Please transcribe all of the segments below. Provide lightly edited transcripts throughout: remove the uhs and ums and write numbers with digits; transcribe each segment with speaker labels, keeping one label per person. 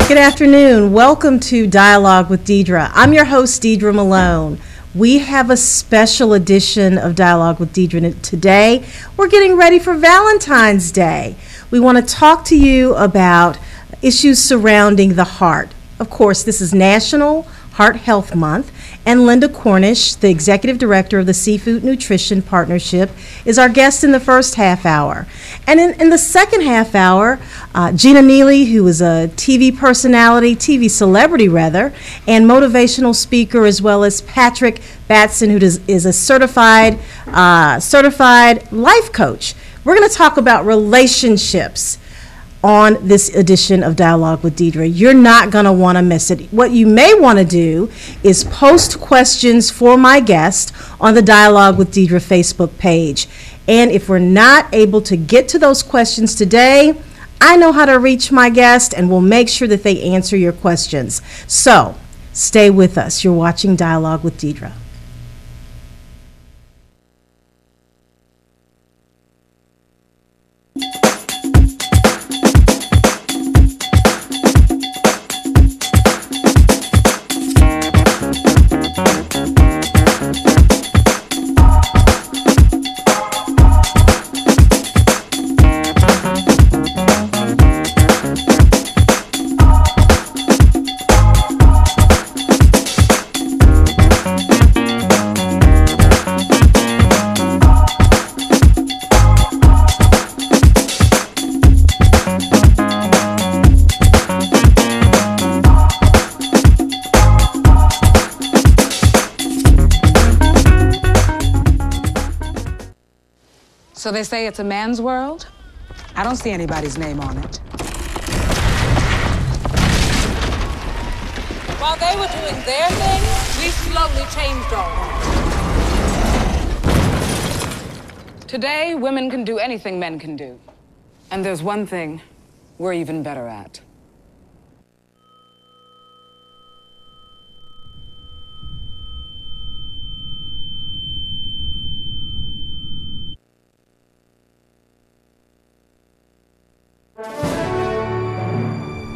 Speaker 1: Good afternoon. Welcome to Dialogue with Deidre. I'm your host, Deidre Malone. We have a special edition of Dialogue with Deidre today. We're getting ready for Valentine's Day. We want to talk to you about issues surrounding the heart. Of course, this is National Heart Health Month, and Linda Cornish, the Executive Director of the Seafood Nutrition Partnership, is our guest in the first half hour. And in the second half hour, Gina Neely, who is a TV personality, TV celebrity rather, and motivational speaker, as well as Patrick Batson, who is a certified life coach. We're going to talk about relationships on this edition of Dialogue with Deidre. You're not going to want to miss it. What you may want to do is post questions for my guest on the Dialogue with Deidre Facebook page. And if we're not able to get to those questions today, I know how to reach my guest, and we'll make sure that they answer your questions. So stay with us. You're watching Dialogue with Deidre.
Speaker 2: So they say it's a man's world? I don't see anybody's name on it.
Speaker 3: While they were doing their thing, we slowly changed ours.
Speaker 2: Today, women can do anything men can do. And there's one thing we're even better at.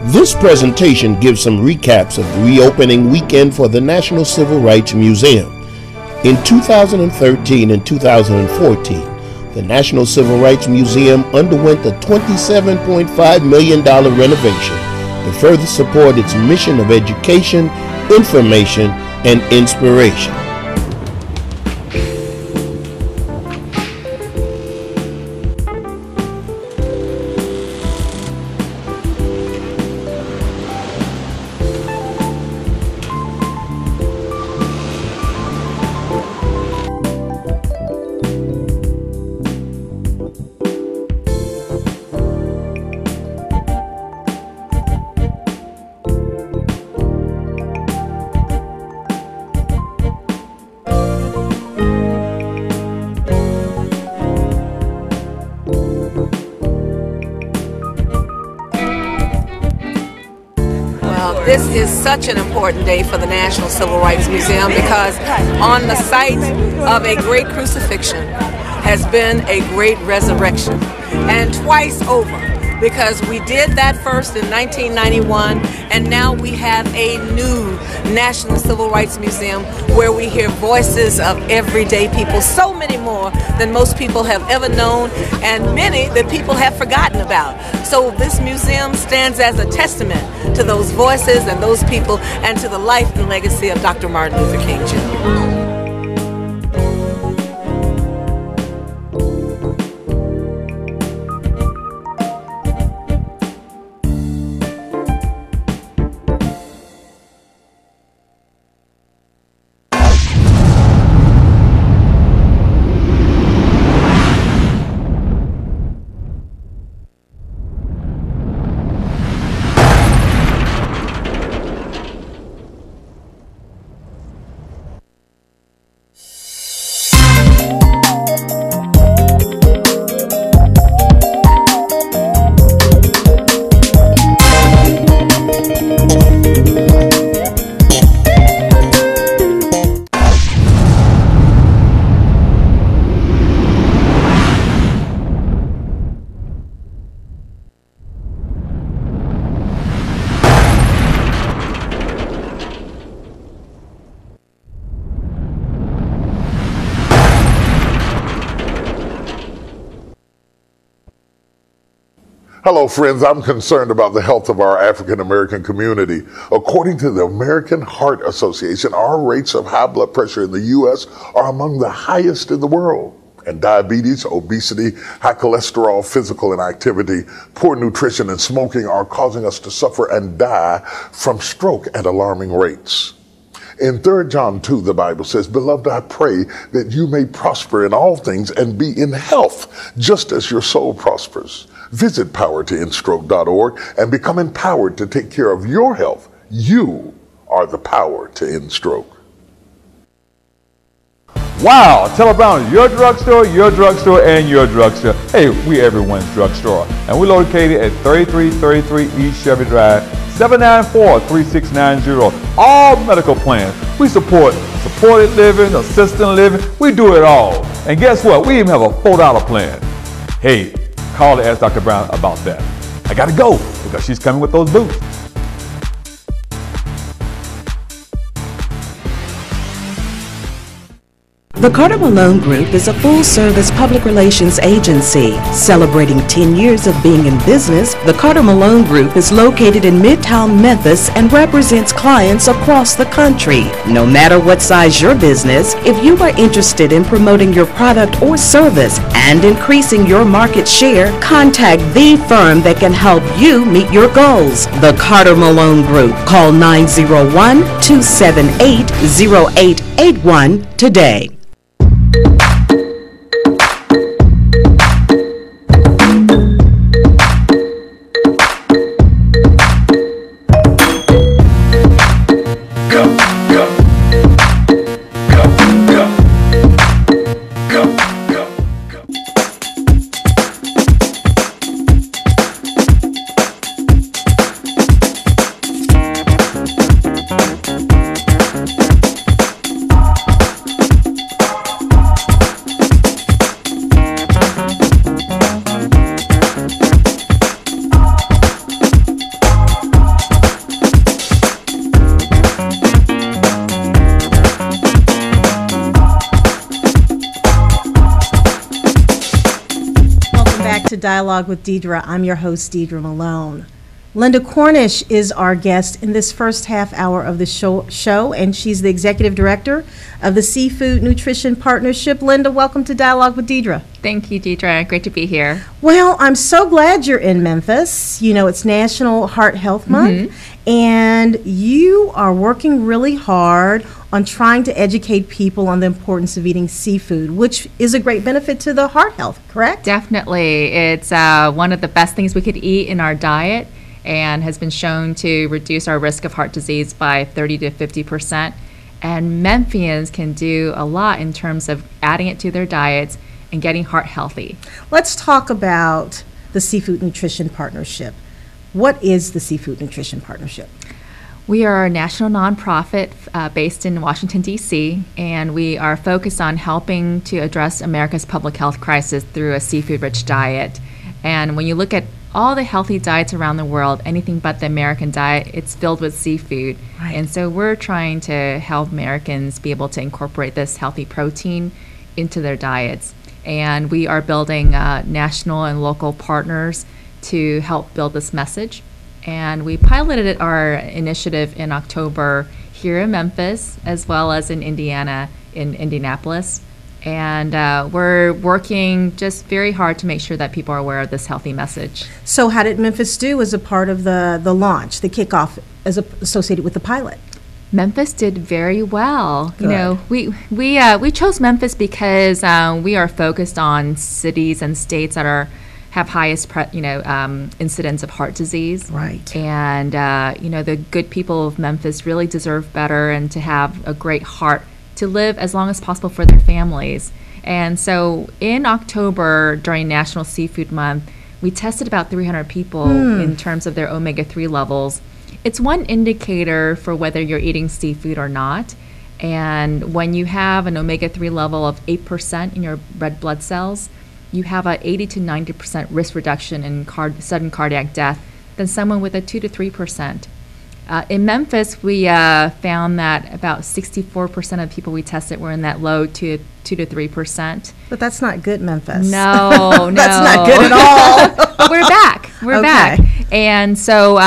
Speaker 4: This presentation gives some recaps of the reopening weekend for the National Civil Rights Museum. In 2013 and 2014, the National Civil Rights Museum underwent a $27.5 million renovation to further support its mission of education, information, and inspiration.
Speaker 3: This is such an important day for the National Civil Rights Museum because on the site of a great crucifixion has been a great resurrection. And twice over, because we did that first in 1991, and now we have a new National Civil Rights Museum where we hear voices of everyday people, so many more than most people have ever known, and many that people have forgotten about. So this museum stands as a testament to those voices and those people and to the life and legacy of Dr. Martin Luther King Jr.
Speaker 5: Hello, friends. I'm concerned about the health of our African American community. According to the American Heart Association, our rates of high blood pressure in the U.S. are among the highest in the world. And diabetes, obesity, high cholesterol, physical inactivity, poor nutrition, and smoking are causing us to suffer and die from stroke at alarming rates. In 3 John 2, the Bible says, "Beloved, I pray that you may prosper in all things and be in health, just as your soul prospers." Visit powertoendstroke.org and become empowered to take care of your health. You are the power to end stroke.
Speaker 6: Wow, Teller Brown is your drugstore, and your drugstore. Hey, we everyone's drugstore. And we're located at 3333 East Chevy Drive, 794-3690. All medical plans. We support supported living, assisted living. We do it all. And guess what? We even have a $4 plan. Hey, call to ask Dr. Brown about that. I gotta go because she's coming with those boots.
Speaker 7: The Carter Malone Group is a full-service public relations agency. Celebrating 10 years of being in business, the Carter Malone Group is located in Midtown Memphis and represents clients across the country. No matter what size your business, if you are interested in promoting your product or service and increasing your market share, contact the firm that can help you meet your goals. The Carter Malone Group. Call 901-278-0881 today.
Speaker 1: Dialogue with Deidre. I'm your host, Deidre Malone. Linda Cornish is our guest in this first half hour of the show, and she's the executive director of the Seafood Nutrition Partnership. Linda, welcome to Dialogue with Deidre.
Speaker 8: Thank you, Deidre. Great to be here.
Speaker 1: Well, I'm so glad you're in Memphis. You know, it's National Heart Health Month, and you are working really hard on trying to educate people on the importance of eating seafood, which is a great benefit to the heart health, correct?
Speaker 8: Definitely. It's one of the best things we could eat in our diet and has been shown to reduce our risk of heart disease by 30 to 50%. And Memphians can do a lot in terms of adding it to their diets and getting heart healthy.
Speaker 1: Let's talk about the Seafood Nutrition Partnership. What is the Seafood Nutrition Partnership?
Speaker 8: We are a national nonprofit based in Washington, D.C., and we are focused on helping to address America's public health crisis through a seafood-rich diet. And when you look at all the healthy diets around the world, anything but the American diet, it's filled with seafood.
Speaker 1: Right.
Speaker 8: And so we're trying to help Americans be able to incorporate this healthy protein into their diets. And we are building national and local partners to help build this message. And we piloted our initiative in October here in Memphis, as well as in Indiana, in Indianapolis. And we're working just very hard to make sure that people are aware of this healthy message.
Speaker 1: So how did Memphis do as a part of the launch, the kickoff, associated with the pilot?
Speaker 8: Memphis did very well.
Speaker 1: Good.
Speaker 8: You know, we chose Memphis because we are focused on cities and states that have highest incidence of heart disease.
Speaker 1: Right.
Speaker 8: And the good people of Memphis really deserve better and to have a great heart to live as long as possible for their families. And so in October, during National Seafood Month, we tested about 300 people in terms of their omega-3 levels. It's one indicator for whether you're eating seafood or not. And when you have an omega-3 level of 8% in your red blood cells, you have a 80 to 90% risk reduction in sudden cardiac death than someone with a 2 to 3%. In Memphis, we found that about 64% of people we tested were in that low 2 to 3%.
Speaker 1: But that's not good, Memphis.
Speaker 8: No,
Speaker 1: That's not good at all.
Speaker 8: But we're back. We're
Speaker 1: Okay.
Speaker 8: back. And so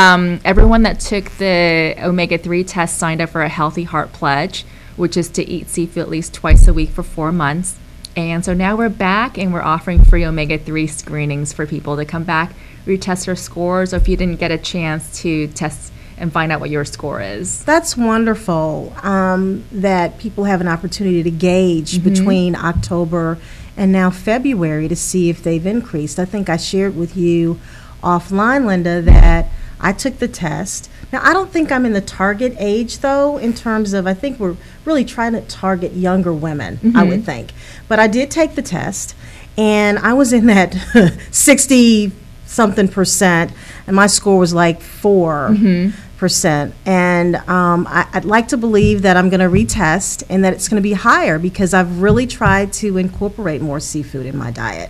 Speaker 8: everyone that took the omega-3 test signed up for a Healthy Heart Pledge, which is to eat seafood at least twice a week for 4 months. And so now we're back, and we're offering free omega-3 screenings for people to come back, retest their scores, or if you didn't get a chance to test and find out what your score is.
Speaker 1: That's wonderful that people have an opportunity to gauge between October and now February to see if they've increased. I think I shared with you offline, Linda, that I took the test. Now, I don't think I'm in the target age, though, in terms of, I think we're really trying to target younger women, I would think. But I did take the test, and I was in that 60-something percent, and my score was like 4%. And I'd like to believe that I'm going to retest and that it's going to be higher because I've really tried to incorporate more seafood in my diet.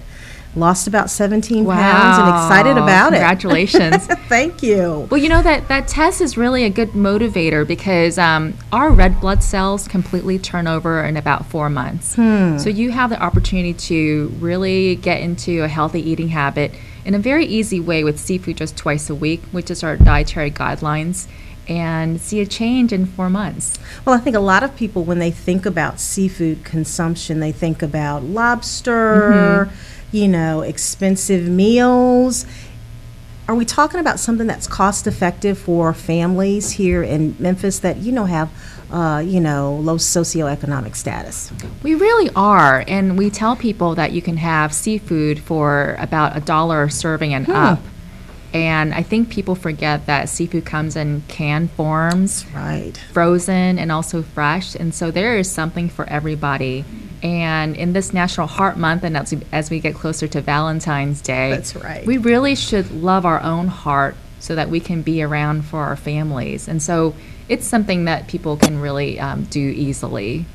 Speaker 1: Lost about 17 pounds and excited about
Speaker 8: Congratulations.
Speaker 1: it. Thank you.
Speaker 8: Well, you know, that test is really a good motivator because our red blood cells completely turn over in about 4 months. So you have the opportunity to really get into a healthy eating habit in a very easy way with seafood just twice a week, which is our dietary guidelines, and see a change in 4 months.
Speaker 1: Well, I think a lot of people, when they think about seafood consumption, they think about lobster, expensive meals. Are we talking about something that's cost effective for families here in Memphis that, have, low socioeconomic status?
Speaker 8: We really are, and we tell people that you can have seafood for about $1 a serving and up. And I think people forget that seafood comes in canned forms,
Speaker 1: Right.
Speaker 8: frozen, and also fresh. And so there is something for everybody. And in this National Heart Month, and as we get closer to Valentine's Day,
Speaker 1: That's right.
Speaker 8: we really should love our own heart so that we can be around for our families. And so it's something that people can really do easily.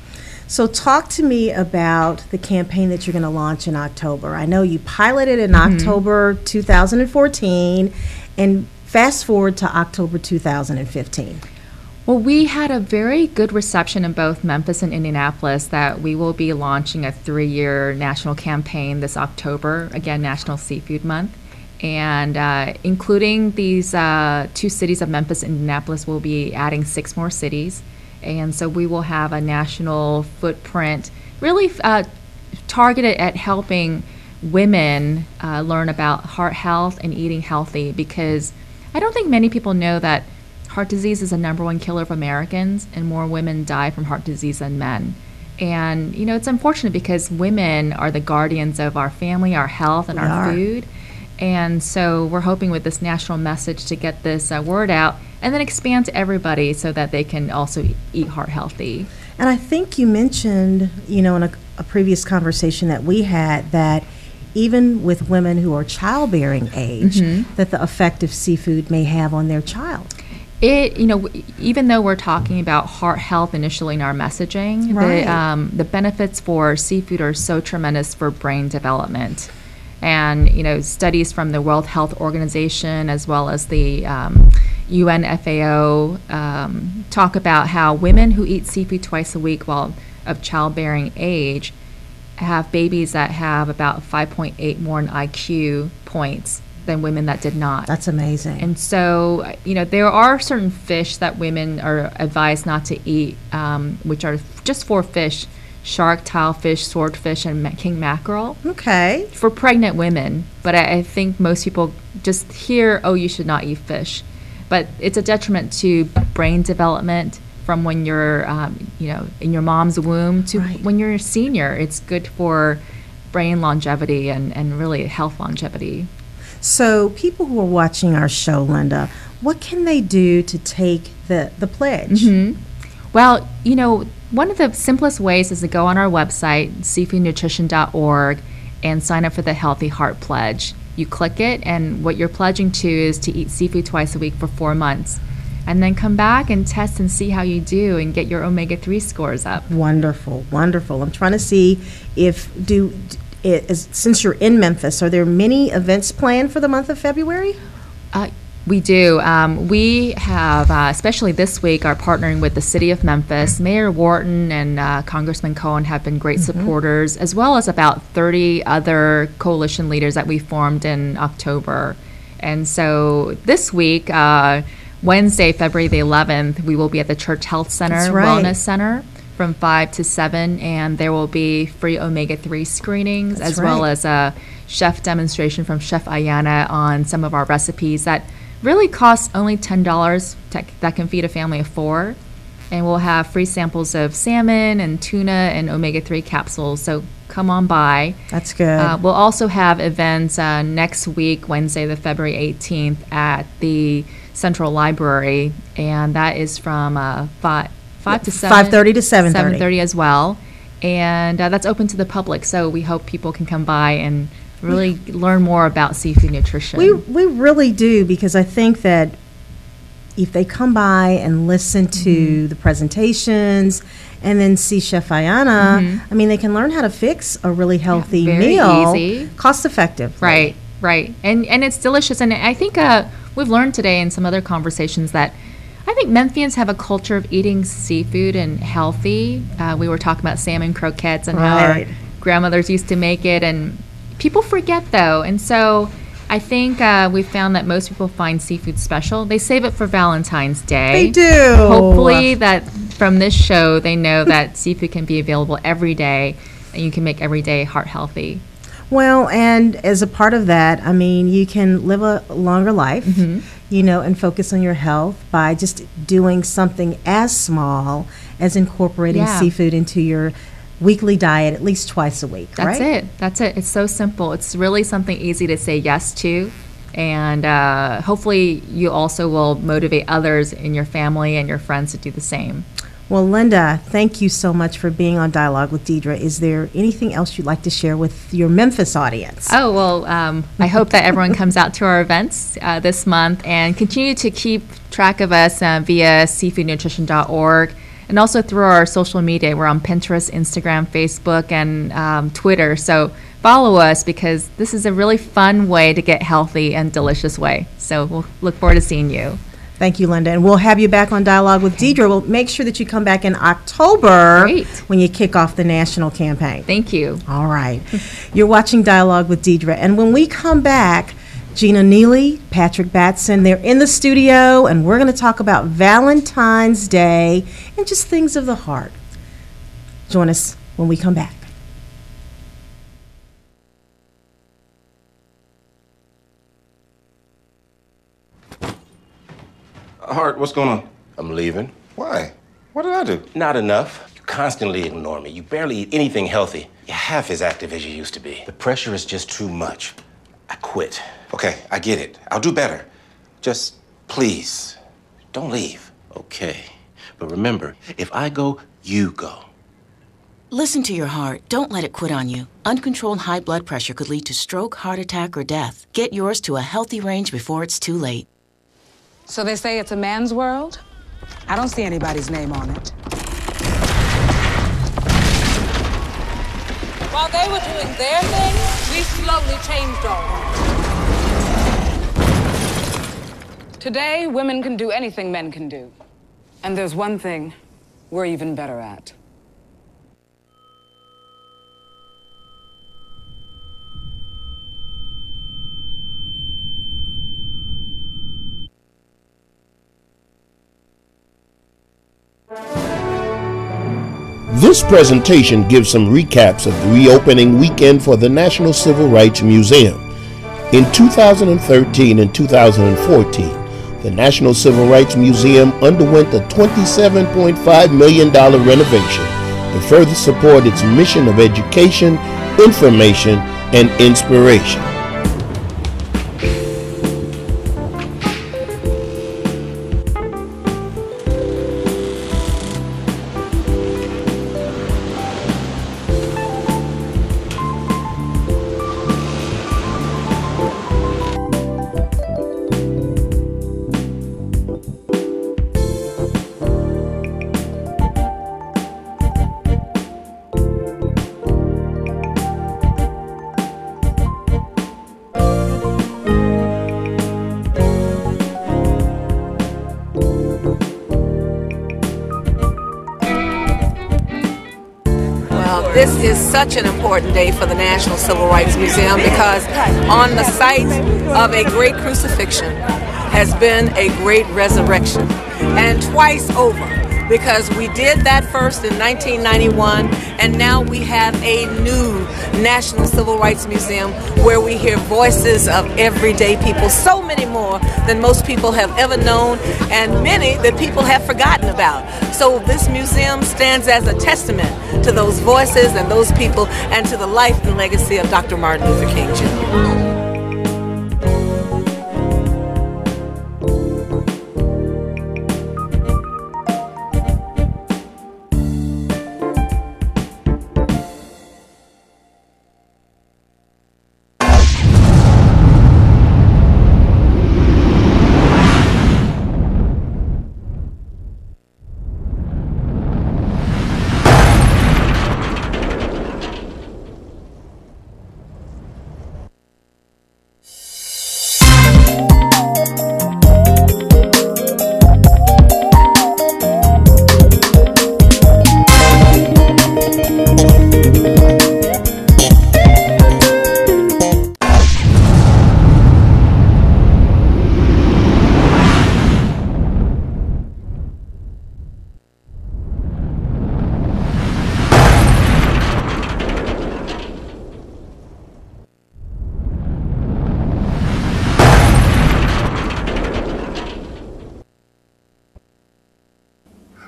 Speaker 1: So talk to me about the campaign that you're going to launch in October. I know you piloted in October 2014, and fast forward to October 2015.
Speaker 8: Well, we had a very good reception in both Memphis and Indianapolis that we will be launching a 3-year national campaign this October, again, National Seafood Month. And including these 2 cities of Memphis and Indianapolis, we'll be adding 6 more cities. And so we will have a national footprint really targeted at helping women learn about heart health and eating healthy, because I don't think many people know that heart disease is the #1 killer of Americans, and more women die from heart disease than men. And, it's unfortunate because women are the guardians of our family, our health, and our food. And so we're hoping with this national message to get this word out and then expand to everybody so that they can also eat heart healthy.
Speaker 1: And I think you mentioned, in a previous conversation that we had, that even with women who are childbearing age, that the effect of seafood may have on their child.
Speaker 8: Even though we're talking about heart health initially in our messaging,
Speaker 1: Right.
Speaker 8: the benefits for seafood are so tremendous for brain development. And, studies from the World Health Organization as well as the UNFAO talk about how women who eat seafood twice a week while of childbearing age have babies that have about 5.8 more in IQ points than women that did not.
Speaker 1: That's amazing.
Speaker 8: And so, there are certain fish that women are advised not to eat, which are just 4 fish: shark, tilefish, swordfish, and king mackerel.
Speaker 1: Okay.
Speaker 8: For pregnant women. But I think most people just hear, oh, you should not eat fish. But it's a detriment to brain development from when you're, in your mom's womb to when you're a senior. It's good for brain longevity and really health longevity.
Speaker 1: So people who are watching our show, Linda, what can they do to take the pledge?
Speaker 8: Mm-hmm. Well, one of the simplest ways is to go on our website, seafoodnutrition.org, and sign up for the Healthy Heart Pledge. You click it, and what you're pledging to is to eat seafood twice a week for 4 months. And then come back and test and see how you do and get your omega-3 scores up.
Speaker 1: Wonderful, wonderful. I'm trying to see since you're in Memphis, are there many events planned for the month of February?
Speaker 8: We do. We have, especially this week, are partnering with the City of Memphis. Mayor Wharton and Congressman Cohen have been great supporters, as well as about 30 other coalition leaders that we formed in October. And so this week, Wednesday, February the 11th, we will be at the Church Health Center, Wellness Center, from 5 to 7, and there will be free omega-3 screenings, as well as a chef demonstration from Chef Ayana on some of our recipes that really costs only $10 that can feed a family of 4. And we'll have free samples of salmon and tuna and omega-3 capsules, so come on by.
Speaker 1: That's good.
Speaker 8: We'll also have events next week, Wednesday, the February 18th, at the Central Library, and that is from 5 to 7.
Speaker 1: 5:30 to 7:30.
Speaker 8: 7:30 as well. And that's open to the public, so we hope people can come by and really learn more about seafood nutrition.
Speaker 1: We really do, because I think that if they come by and listen to the presentations and then see Chef Ayana, I mean, they can learn how to fix a really healthy meal.
Speaker 8: Easy.
Speaker 1: Cost effective.
Speaker 8: Right. And it's delicious. And I think we've learned today in some other conversations that I think Memphians have a culture of eating seafood and healthy. We were talking about salmon croquettes and how our grandmothers used to make it, and people forget, though. And so I think we've found that most people find seafood special. They save it for Valentine's Day.
Speaker 1: They do.
Speaker 8: Hopefully that from this show they know that seafood can be available every day, and you can make every day heart healthy.
Speaker 1: Well, and as a part of that, I mean, you can live a longer life, and focus on your health by just doing something as small as incorporating seafood into your weekly diet at least twice a week, right?
Speaker 8: That's it. It's so simple. It's really something easy to say yes to. And hopefully you also will motivate others in your family and your friends to do the same.
Speaker 1: Well, Linda, thank you so much for being on Dialogue with Deidre. Is there anything else you'd like to share with your Memphis audience?
Speaker 8: Oh, well, I hope that everyone comes out to our events this month and continue to keep track of us via seafoodnutrition.org and also through our social media. We're on Pinterest, Instagram, Facebook, and Twitter. So follow us, because this is a really fun way to get healthy and delicious way. So we'll look forward to seeing you.
Speaker 1: Thank you, Linda. And we'll have you back on Dialogue with Deidre. We'll make sure that you come back in October when you kick off the national campaign.
Speaker 8: Thank you.
Speaker 1: All right. You're watching Dialogue with Deidre. And when we come back, Gina Neely, Patrick Batson, they're in the studio, and we're going to talk about Valentine's Day and just things of the heart. Join us when we come back.
Speaker 9: Hart, what's going on?
Speaker 10: I'm leaving.
Speaker 9: Why? What did I do?
Speaker 10: Not enough. You constantly ignore me. You barely eat anything healthy. You're half as active as you used to be. The pressure is just too much. I quit.
Speaker 9: Okay, I get it. I'll do better. Just, please, don't leave.
Speaker 10: Okay. But remember, if I go, you go.
Speaker 11: Listen to your heart. Don't let it quit on you. Uncontrolled high blood pressure could lead to stroke, heart attack, or death. Get yours to a healthy range before it's too late.
Speaker 2: So they say it's a man's world? I don't see anybody's name on it.
Speaker 3: While they were doing their thing, We slowly changed all that.
Speaker 2: Today, women can do anything men can do. And there's one thing we're even better at.
Speaker 4: This presentation gives some recaps of the reopening weekend for the National Civil Rights Museum. In 2013 and 2014, the National Civil Rights Museum underwent a $27.5 million renovation to further support its mission of education, information, and inspiration.
Speaker 3: This is such an important day for the National Civil Rights Museum because on the site of a great crucifixion has been a great resurrection, and twice over, because we did that first in 1991, and now we have a new National Civil Rights Museum where we hear voices of everyday people, so many more than most people have ever known, and many that people have forgotten about. So this museum stands as a testament to those voices and those people and to the life and legacy of Dr. Martin Luther King Jr.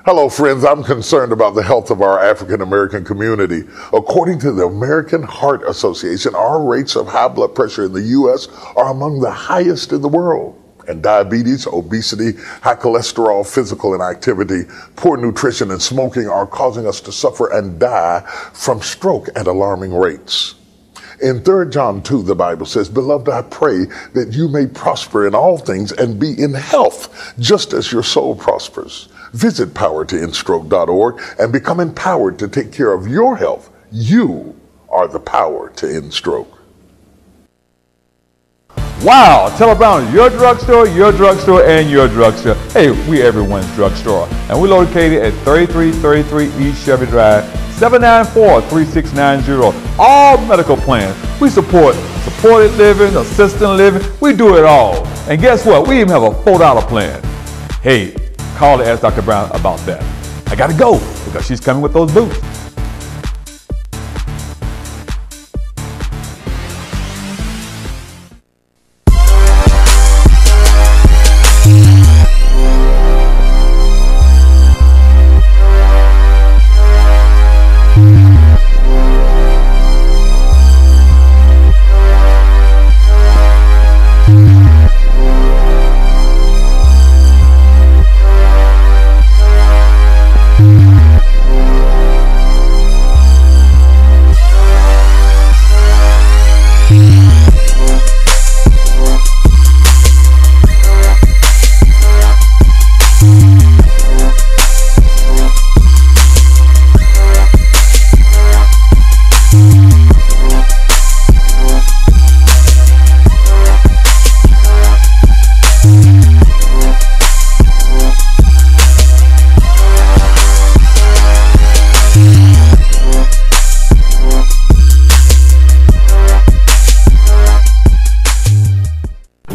Speaker 5: Hello, friends. I'm concerned about the health of our African American community. According to the American Heart Association, our rates of high blood pressure in the U.S. are among the highest in the world. And diabetes, obesity, high cholesterol, physical inactivity, poor nutrition, and smoking are causing us to suffer and die from stroke at alarming rates. In 3 John 2, the Bible says, "Beloved, I pray that you may prosper in all things and be in health, just as your soul prospers." Visit powertoendstroke.org and become empowered to take care of your health. You are the power to end stroke.
Speaker 6: Wow, tell about your drugstore, and your drugstore. Hey, we everyone's drugstore. And we're located at 3333 East Chevy Drive, 794-3690. All medical plans. We support supported living, assisted living. We do it all. And guess what? We even have a $4 plan. Hey, call to ask Dr. Brown about that. I gotta go because she's coming with those boots.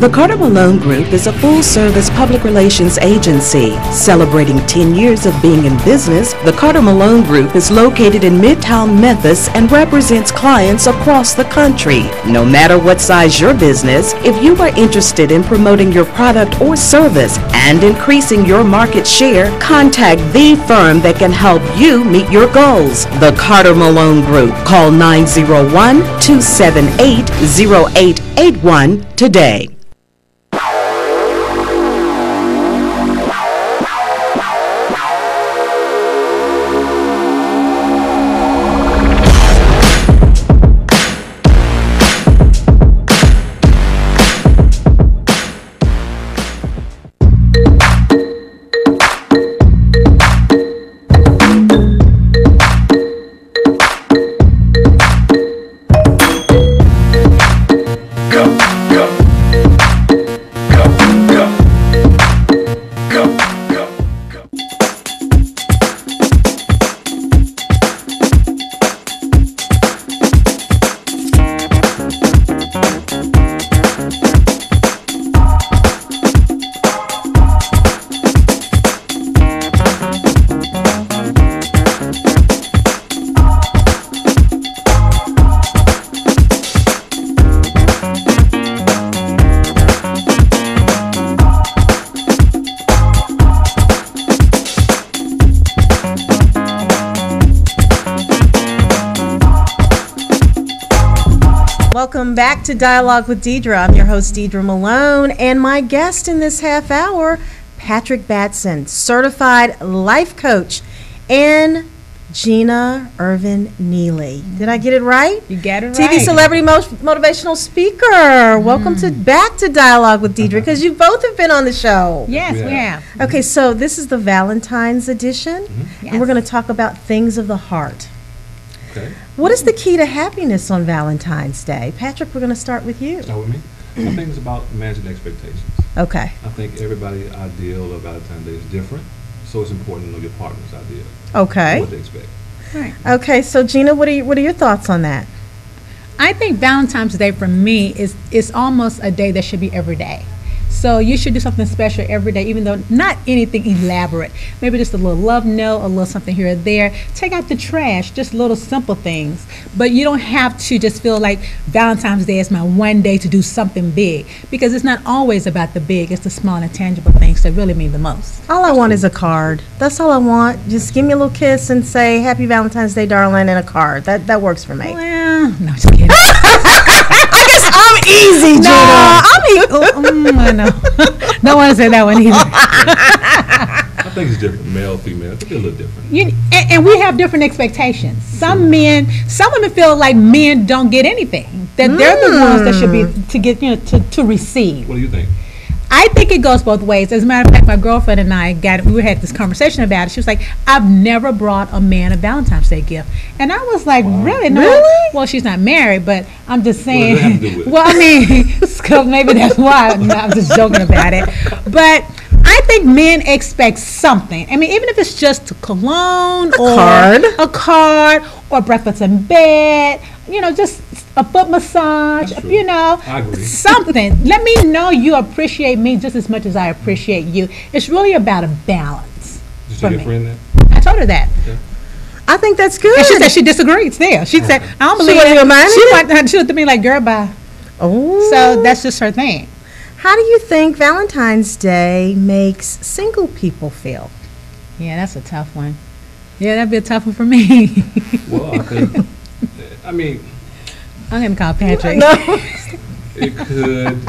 Speaker 7: The Carter Malone Group is a full-service public relations agency. Celebrating 10 years of being in business, the Carter Malone Group is located in Midtown Memphis and represents clients across the country. No matter what size your business, if you are interested in promoting your product or service and increasing your market share, contact the firm that can help you meet your goals. The Carter Malone Group. Call 901-278-0881 today.
Speaker 1: Welcome back to Dialogue with Deidre. I'm your host, Deidre Malone, and my guest in this half hour, Patrick Batson, certified life coach, and Gina Neely. Did I get it right?
Speaker 12: You got it
Speaker 1: TV
Speaker 12: right.
Speaker 1: celebrity motivational speaker. Welcome back to Dialogue with Deidre, because you both have been on the show.
Speaker 12: Yes, we have.
Speaker 1: Okay, so this is the Valentine's edition, and we're going to talk about things of the heart.
Speaker 13: Okay.
Speaker 1: What is the key to happiness on Valentine's Day? Patrick, we're going to start with you.
Speaker 13: Start with me? I think it's about managing expectations.
Speaker 1: Okay.
Speaker 13: I think everybody's ideal of Valentine's Day is different, so it's important to know your partner's ideal.
Speaker 1: Okay.
Speaker 13: What they expect.
Speaker 12: Right.
Speaker 1: Okay, so Gina, what are your thoughts on that?
Speaker 12: I think Valentine's Day for me is almost a day that should be every day. So you should do something special every day, even though not anything elaborate. Maybe just a little love note, a little something here or there. Take out the trash, just little simple things. But you don't have to just feel like Valentine's Day is my one day to do something big, because it's not always about the big. It's the small and tangible things that really mean the most.
Speaker 1: All I want is a card. That's all I want. Just give me a little kiss and say, Happy Valentine's Day, darling, and a card. That works for me.
Speaker 12: Well, no, just kidding.
Speaker 1: I guess I'm easy, Gina.
Speaker 12: I know. Don't want to say that one either.
Speaker 13: I think it's different, male, female. I think they're a little different.
Speaker 12: And we have different expectations. Some women feel like men don't get anything. That they're the ones that should be to get, to receive.
Speaker 13: What do you think?
Speaker 12: I think it goes both ways. As a matter of fact, my girlfriend and I had this conversation about it. She was like, I've never brought a man a Valentine's Day gift. And I was like, really? No.
Speaker 1: Really?
Speaker 12: Well, she's not married, but I'm just saying.
Speaker 13: What does that have to do with it?
Speaker 12: Well, I mean, maybe that's why. No, I'm just joking about it. But I think men expect something. I mean, even if it's just a cologne a card or breakfast in bed, just a foot massage,
Speaker 13: I agree.
Speaker 12: Something. Let me know you appreciate me just as much as I appreciate you. It's really about a balance.
Speaker 13: Did you tell your friend that?
Speaker 12: I told her that.
Speaker 13: Okay.
Speaker 1: I think that's good.
Speaker 12: And she said she disagreed still. She said, I don't believe it. She looked at me like, girl, bye.
Speaker 1: Oh.
Speaker 12: So that's just her thing.
Speaker 1: How do you think Valentine's Day makes single people feel?
Speaker 12: Yeah, that's a tough one. Yeah, that'd be a tough one for me.
Speaker 13: Well, I'm
Speaker 12: going to call Patrick.
Speaker 1: No.
Speaker 13: It could,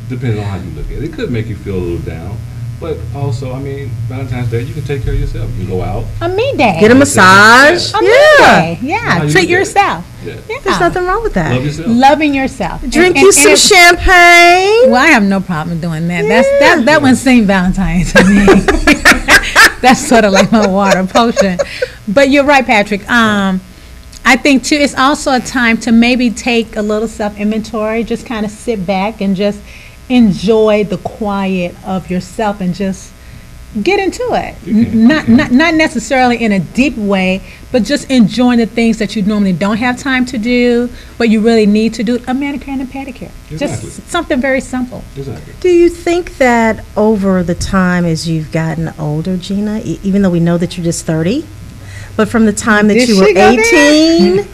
Speaker 13: depending on how you look at it. It could make you feel a little down. But also, Valentine's Day, you can take care of yourself. You go out.
Speaker 12: A me day.
Speaker 1: Get a massage.
Speaker 12: A me day. Yeah. Treat yourself.
Speaker 13: Yeah.
Speaker 1: There's nothing wrong with that.
Speaker 13: Love yourself.
Speaker 12: Loving yourself.
Speaker 1: Drink you some champagne.
Speaker 12: Well, I have no problem doing that. That one seemed Valentine to me. That's sort of like my water potion. But you're right, Patrick. I think, too, it's also a time to maybe take a little self-inventory, just kind of sit back and just enjoy the quiet of yourself and just, get into it. Not necessarily in a deep way, but just enjoying the things that you normally don't have time to do, but you really need to do. A manicure and a pedicure.
Speaker 13: Exactly.
Speaker 12: Just something very simple.
Speaker 13: Exactly.
Speaker 1: Do you think that over the time as you've gotten older, Gina, even though we know that you're just 30, but from the time that
Speaker 12: Did
Speaker 1: you were
Speaker 12: she go
Speaker 1: 18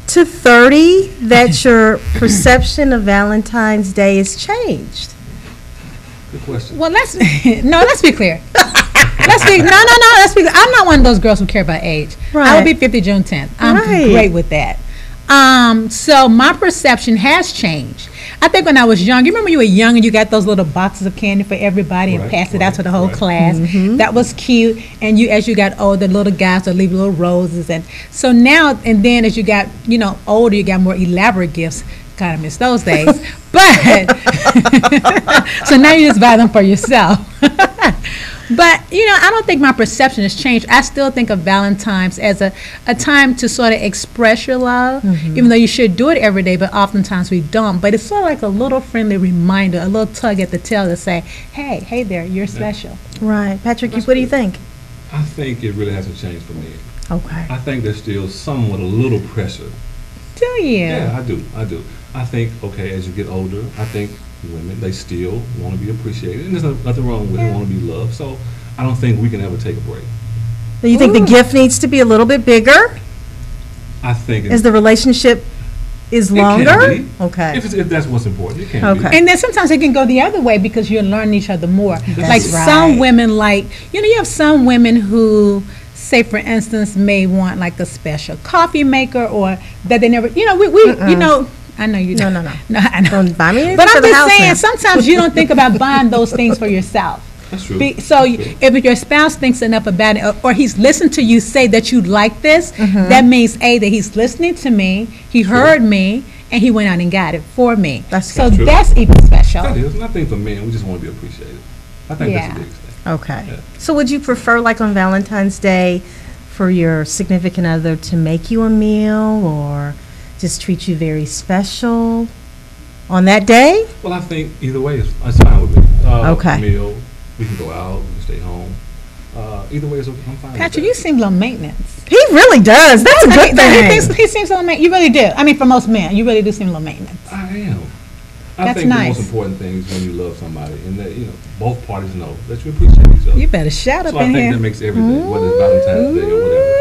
Speaker 1: to 30, that your perception of Valentine's Day has changed?
Speaker 13: Good question.
Speaker 12: Well, let's be clear. Let's be. I'm not one of those girls who care about age.
Speaker 1: Right.
Speaker 12: I will be 50 June 10th. I'm great with that. So my perception has changed. I think when I was young, you remember you were young and you got those little boxes of candy for everybody and passed it out to the whole class. That was cute. And as you got older, little guys would leave little roses. And so now, and then as you got, older, you got more elaborate gifts. Kind of miss those days. But, so now you just buy them for yourself. But, I don't think my perception has changed. I still think of Valentine's as a time to sort of express your love, even though you should do it every day, but oftentimes we don't. But it's sort of like a little friendly reminder, a little tug at the tail to say, hey there, you're special.
Speaker 1: Right. Patrick, what do you think?
Speaker 13: I think it really hasn't changed for me.
Speaker 1: Okay.
Speaker 13: I think there's still somewhat a little pressure.
Speaker 12: Do you?
Speaker 13: Yeah, I do. I think, okay, as you get older, I think women, they still want to be appreciated. And there's nothing wrong with it, want to be loved. So I don't think we can ever take a break.
Speaker 1: Do you think the gift needs to be a little bit bigger?
Speaker 13: I think
Speaker 1: as the relationship is longer?
Speaker 13: It can be.
Speaker 1: Okay.
Speaker 13: If that's what's important, it can be.
Speaker 12: And then sometimes it can go the other way because you're learning each other more.
Speaker 1: That's right.
Speaker 12: Some women you have some women who, say for instance, may want like a special coffee maker or that they never, I know you don't. No, I know.
Speaker 1: Don't buy me anything
Speaker 12: But
Speaker 1: for
Speaker 12: I'm
Speaker 1: the
Speaker 12: just
Speaker 1: house
Speaker 12: saying,
Speaker 1: now.
Speaker 12: sometimes you don't think about buying those things for yourself.
Speaker 13: That's true.
Speaker 12: If your spouse thinks enough about it, or he's listened to you say that you like this, that means that he's listening to me, he heard me, and he went out and got it for me.
Speaker 1: That's
Speaker 12: so
Speaker 13: true.
Speaker 12: that's even special.
Speaker 13: That is. And I think for men, we just want to be appreciated. I think that's the biggest thing.
Speaker 1: Okay.
Speaker 13: Yeah.
Speaker 1: So would you prefer, like on Valentine's Day, for your significant other to make you a meal or just treat you very special on that day?
Speaker 13: Well, I think either way is fine with me.
Speaker 1: Okay.
Speaker 13: Meal, we can go out, we can stay home. Either way, I'm fine.
Speaker 12: Patrick, you seem low maintenance.
Speaker 1: He really does. That's a good thing.
Speaker 12: He seems low maintenance. You really do. I mean, for most men, you really do seem low maintenance.
Speaker 13: I am. I
Speaker 12: That's
Speaker 13: think
Speaker 12: nice.
Speaker 13: the most important thing is when you love somebody and that both parties know that you appreciate each other.
Speaker 12: You better shout up
Speaker 13: So I
Speaker 12: in
Speaker 13: think
Speaker 12: here.
Speaker 13: that makes everything, whether it's Valentine's Day or whatever,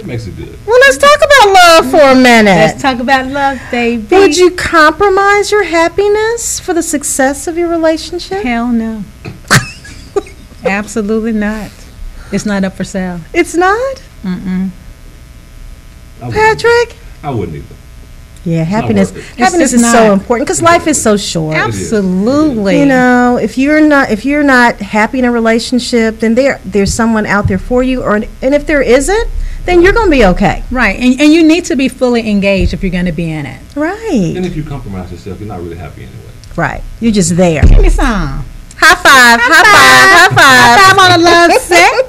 Speaker 13: it makes it good.
Speaker 1: Well, let's talk about love for a minute.
Speaker 12: Let's talk about love, baby.
Speaker 1: Would you compromise your happiness for the success of your relationship?
Speaker 12: Hell no. Absolutely not. It's not up for sale.
Speaker 1: It's not?
Speaker 12: Mm-mm.
Speaker 1: Patrick?
Speaker 13: I wouldn't either.
Speaker 1: Yeah, happiness.
Speaker 13: worth it.
Speaker 1: Happiness
Speaker 12: It's
Speaker 1: is
Speaker 12: just
Speaker 1: so
Speaker 12: not.
Speaker 1: important because life is so short.
Speaker 12: Absolutely.
Speaker 1: If you're not happy in a relationship, then there's someone out there for you, and if there isn't, then you're going to be okay.
Speaker 12: Right, and you need to be fully engaged if you're going to be in it.
Speaker 1: Right.
Speaker 13: And if you compromise yourself, you're not really happy anyway.
Speaker 1: Right. You're just there.
Speaker 12: Give me some.
Speaker 1: High five. High five.
Speaker 12: High five on a love set.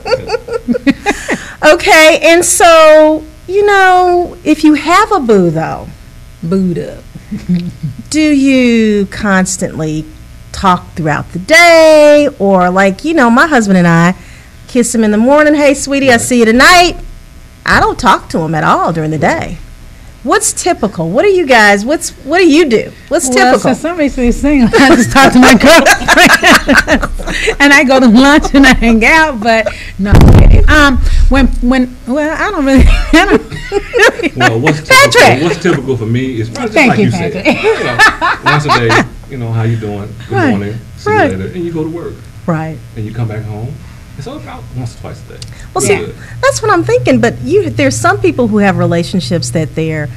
Speaker 1: Okay, and so, if you have a boo, though,
Speaker 12: Booed up.
Speaker 1: do you constantly talk throughout the day? Or my husband and I kiss him in the morning. Hey, sweetie, I see you tonight. I don't talk to him at all during the day. What's typical? What do you guys, what do you do? What's typical?
Speaker 12: Since somebody's single, I just talk to my girlfriend. And I go to lunch and I hang out, but no. I don't really.
Speaker 13: Well, what's typical for me is just
Speaker 12: Thank
Speaker 13: like
Speaker 12: you,
Speaker 13: you said.
Speaker 12: Patrick.
Speaker 13: Once a day, how you doing? Good morning. See you later. And you go to work.
Speaker 1: Right.
Speaker 13: And you come back home. It's all about once or twice a day.
Speaker 1: Well, see, that's what I'm thinking. But there's some people who have relationships that they're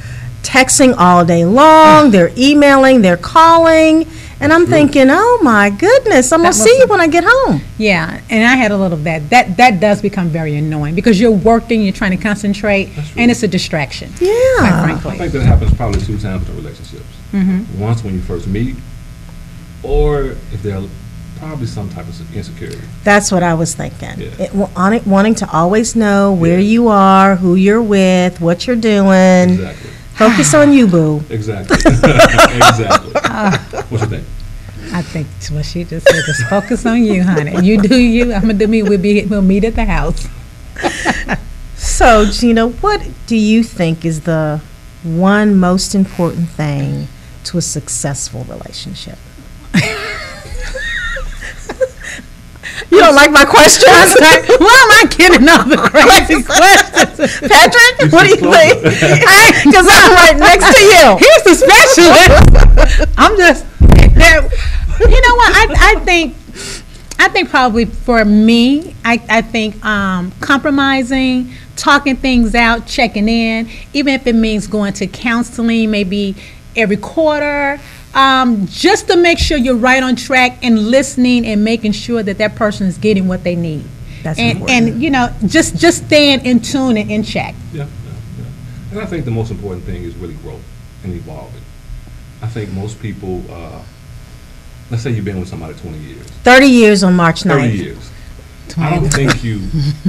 Speaker 1: texting all day long, they're emailing, they're calling, and I'm thinking, oh my goodness, I'm gonna see you when I get home.
Speaker 12: Yeah, and I had a little of that. That does become very annoying because you're working, you're trying to concentrate, and it's a distraction.
Speaker 1: Yeah,
Speaker 12: quite frankly.
Speaker 13: I think that happens probably 2 times in relationships.
Speaker 12: Mm-hmm.
Speaker 13: Once when you first meet, or if they're probably some type of insecurity.
Speaker 1: That's what I was thinking.
Speaker 13: Yeah.
Speaker 1: Wanting to always know where you are, who you're with, what you're doing.
Speaker 13: Exactly.
Speaker 1: Focus on you, boo.
Speaker 13: Exactly. Exactly. What you think?
Speaker 12: I I think what she just said, just focus on you, honey. You do you. I'm gonna do me. We'll meet at the house.
Speaker 1: So, Gina, what do you think is the one most important thing to a successful relationship? You don't like my questions?
Speaker 12: Why am I getting all the crazy questions?
Speaker 1: Patrick, what do you think? Because I'm right next to you.
Speaker 12: Here's the specialist. I'm just, you know what? I think probably for me, I think compromising, talking things out, checking in, even if it means going to counseling maybe every quarter, just to make sure you're right on track and listening and making sure that that person is getting what they need.
Speaker 1: That's
Speaker 12: important.
Speaker 1: And
Speaker 12: you know, just staying in tune and in check.
Speaker 13: Yeah. And I think the most important thing is really growth and evolving. I think most people, let's say you've been with somebody 20 years.
Speaker 1: 30 years on March 9th.
Speaker 13: 30 years. I don't think you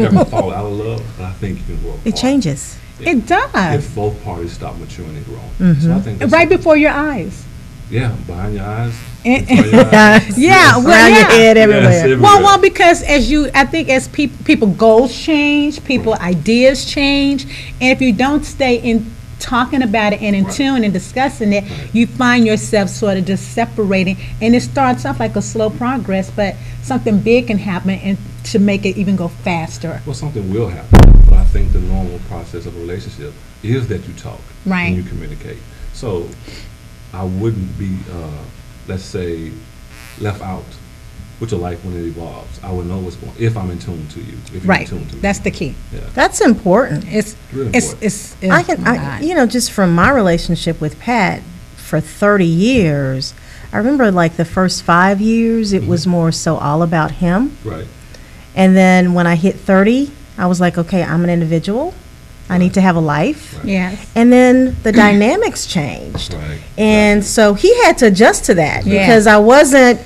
Speaker 13: ever fall out of love, but I think you can grow apart.
Speaker 1: It changes.
Speaker 12: It does.
Speaker 13: If both parties stop maturing and growing.
Speaker 1: Mm-hmm.
Speaker 13: So I think
Speaker 12: right before your eyes.
Speaker 13: Yeah, behind your eyes.
Speaker 12: Yeah, well,
Speaker 1: around your head, everywhere.
Speaker 13: Yes, everywhere.
Speaker 12: Well, because I think as people goals change, people ideas change, and if you don't stay in talking about it and in tune and discussing it, you find yourself sort of just separating, and it starts off like a slow progress, but something big can happen and to make it even go faster.
Speaker 13: Well, something will happen, but I think the normal process of a relationship is that you talk and you communicate. So I wouldn't be, let's say, left out with your life when it evolves. I would know what's going on if I'm in tune to you. If you're in tune to me.
Speaker 12: That's the key.
Speaker 13: Yeah.
Speaker 1: That's important.
Speaker 12: It's
Speaker 13: really
Speaker 12: important.
Speaker 1: I just from my relationship with Pat for 30 years, I remember like the first 5 years, it was more so all about him.
Speaker 13: Right.
Speaker 1: And then when I hit 30, I was like, okay, I'm an individual. I need to have a life.
Speaker 12: Right. Yes.
Speaker 1: And then the dynamics changed.
Speaker 13: Right.
Speaker 1: And so he had to adjust to that because I wasn't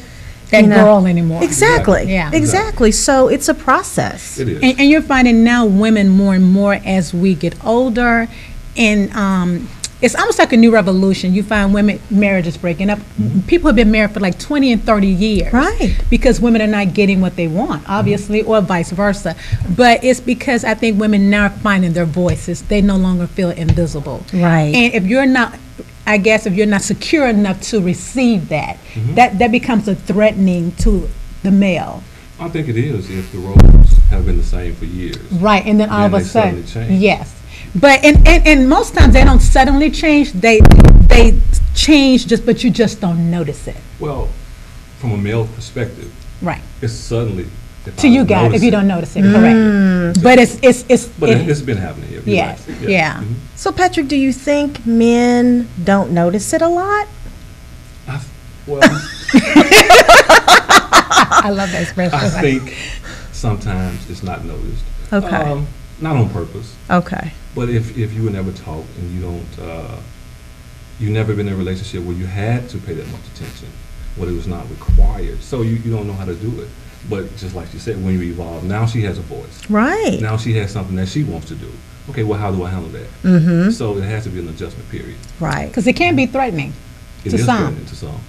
Speaker 12: that girl anymore.
Speaker 1: Exactly.
Speaker 12: Yeah.
Speaker 1: Exactly. So it's a process.
Speaker 13: It is.
Speaker 12: And you're finding now women more and more as we get older, and it's almost like a new revolution. You find women marriages breaking up. People have been married for like 20 and 30 years.
Speaker 1: Right.
Speaker 12: Because women are not getting what they want, obviously, or vice versa. But it's because I think women now are finding their voices. They no longer feel invisible.
Speaker 1: Right.
Speaker 12: And if you're not, I guess, if you're not secure enough to receive that, that becomes a threatening to the male.
Speaker 13: I think it is if the roles have been the same for years.
Speaker 12: Right, and then all of a sudden,
Speaker 13: change.
Speaker 12: yes. But and most times they don't suddenly change. They change but you just don't notice it.
Speaker 13: Well, from a male perspective,
Speaker 12: right?
Speaker 13: It's suddenly
Speaker 12: to you guys if you don't notice it, correct? But it's
Speaker 13: been happening here.
Speaker 12: Yes,
Speaker 13: right.
Speaker 12: yeah.
Speaker 1: So Patrick, do you think men don't notice it a lot?
Speaker 13: Well,
Speaker 12: I love that expression.
Speaker 13: I think sometimes it's not noticed.
Speaker 1: Okay.
Speaker 13: Not on purpose.
Speaker 1: Okay.
Speaker 13: But if you would never talk and you don't, you've never been in a relationship where you had to pay that much attention, where it was not required, so you don't know how to do it. But just like you said, when you evolve, now she has a voice.
Speaker 1: Right.
Speaker 13: Now she has something that she wants to do. Okay, well, how do I handle that?
Speaker 1: Mm-hmm.
Speaker 13: So it has to be an adjustment period.
Speaker 1: Right.
Speaker 12: Because it can be threatening
Speaker 13: to some.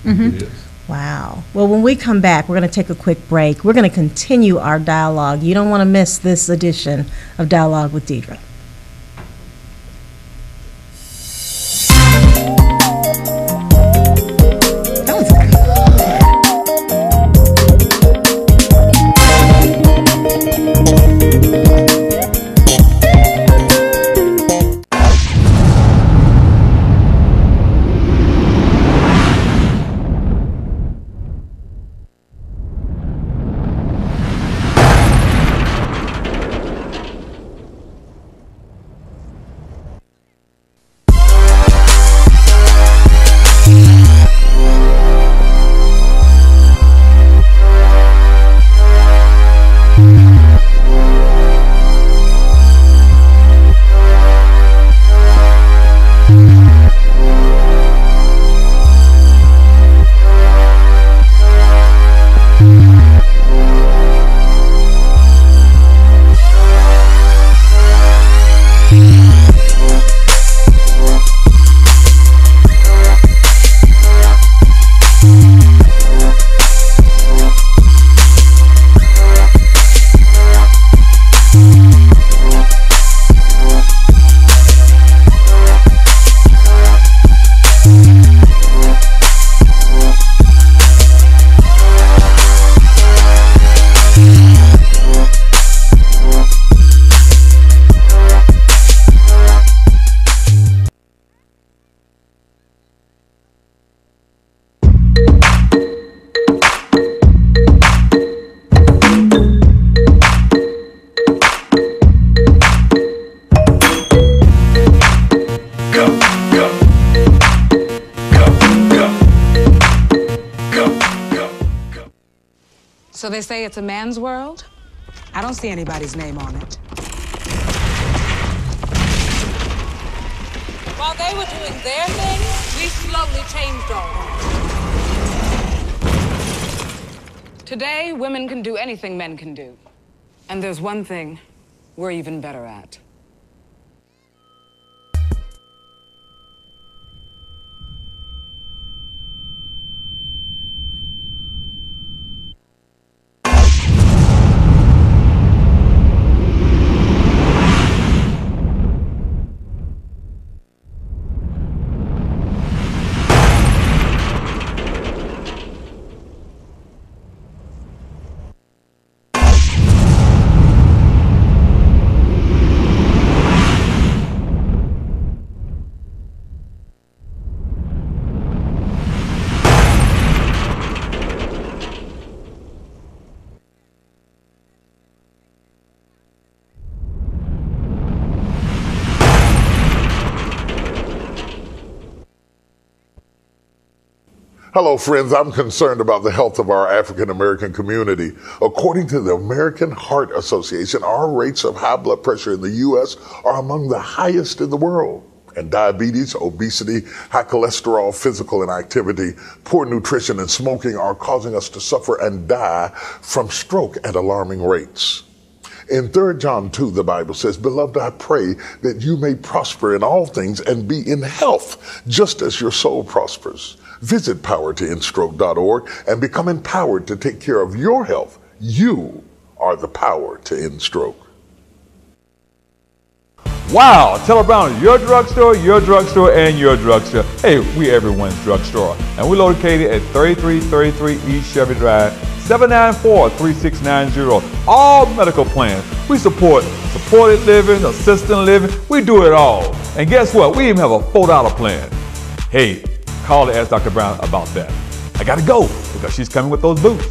Speaker 13: It is.
Speaker 1: Wow. Well, when we come back, we're going to take a quick break. We're going to continue our dialogue. You don't want to miss this edition of Dialogue with Deidre.
Speaker 2: they say it's a man's world. I don't see anybody's name on it.
Speaker 3: While they were doing their thing, we slowly changed ours.
Speaker 2: Today, women can do anything men can do. And there's one thing we're even better at.
Speaker 5: Hello, friends. I'm concerned about the health of our African American community. According to the American Heart Association, our rates of high blood pressure in the U.S. are among the highest in the world. And diabetes, obesity, high cholesterol, physical inactivity, poor nutrition, and smoking are causing us to suffer and die from stroke at alarming rates. In 3 John 2, the Bible says, "Beloved, I pray that you may prosper in all things and be in health, just as your soul prospers." Visit powertoendstroke.org and become empowered to take care of your health. You are the power to end stroke.
Speaker 6: Wow, Teller Brown is your drugstore, and your drugstore. Hey, we everyone's drugstore. And we're located at 3333 East Chevy Drive, 794-3690. All medical plans. We support supported living, assisted living. We do it all. And guess what? We even have a $4 plan. Hey, call to ask Dr. Brown about that. I gotta go because she's coming with those boots.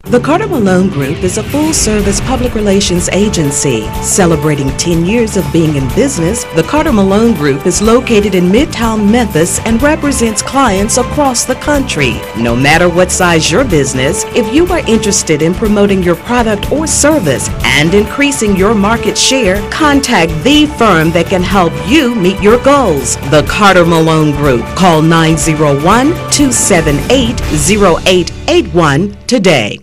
Speaker 7: The Carter Malone Group is a full-service public relations agency. Celebrating 10 years of being in business, the Carter Malone Group is located in Midtown Memphis and represents clients across the country. No matter what size your business, if you are interested in promoting your product or service and increasing your market share, contact the firm that can help you meet your goals. The Carter Malone Group. Call 901-278-0881 today.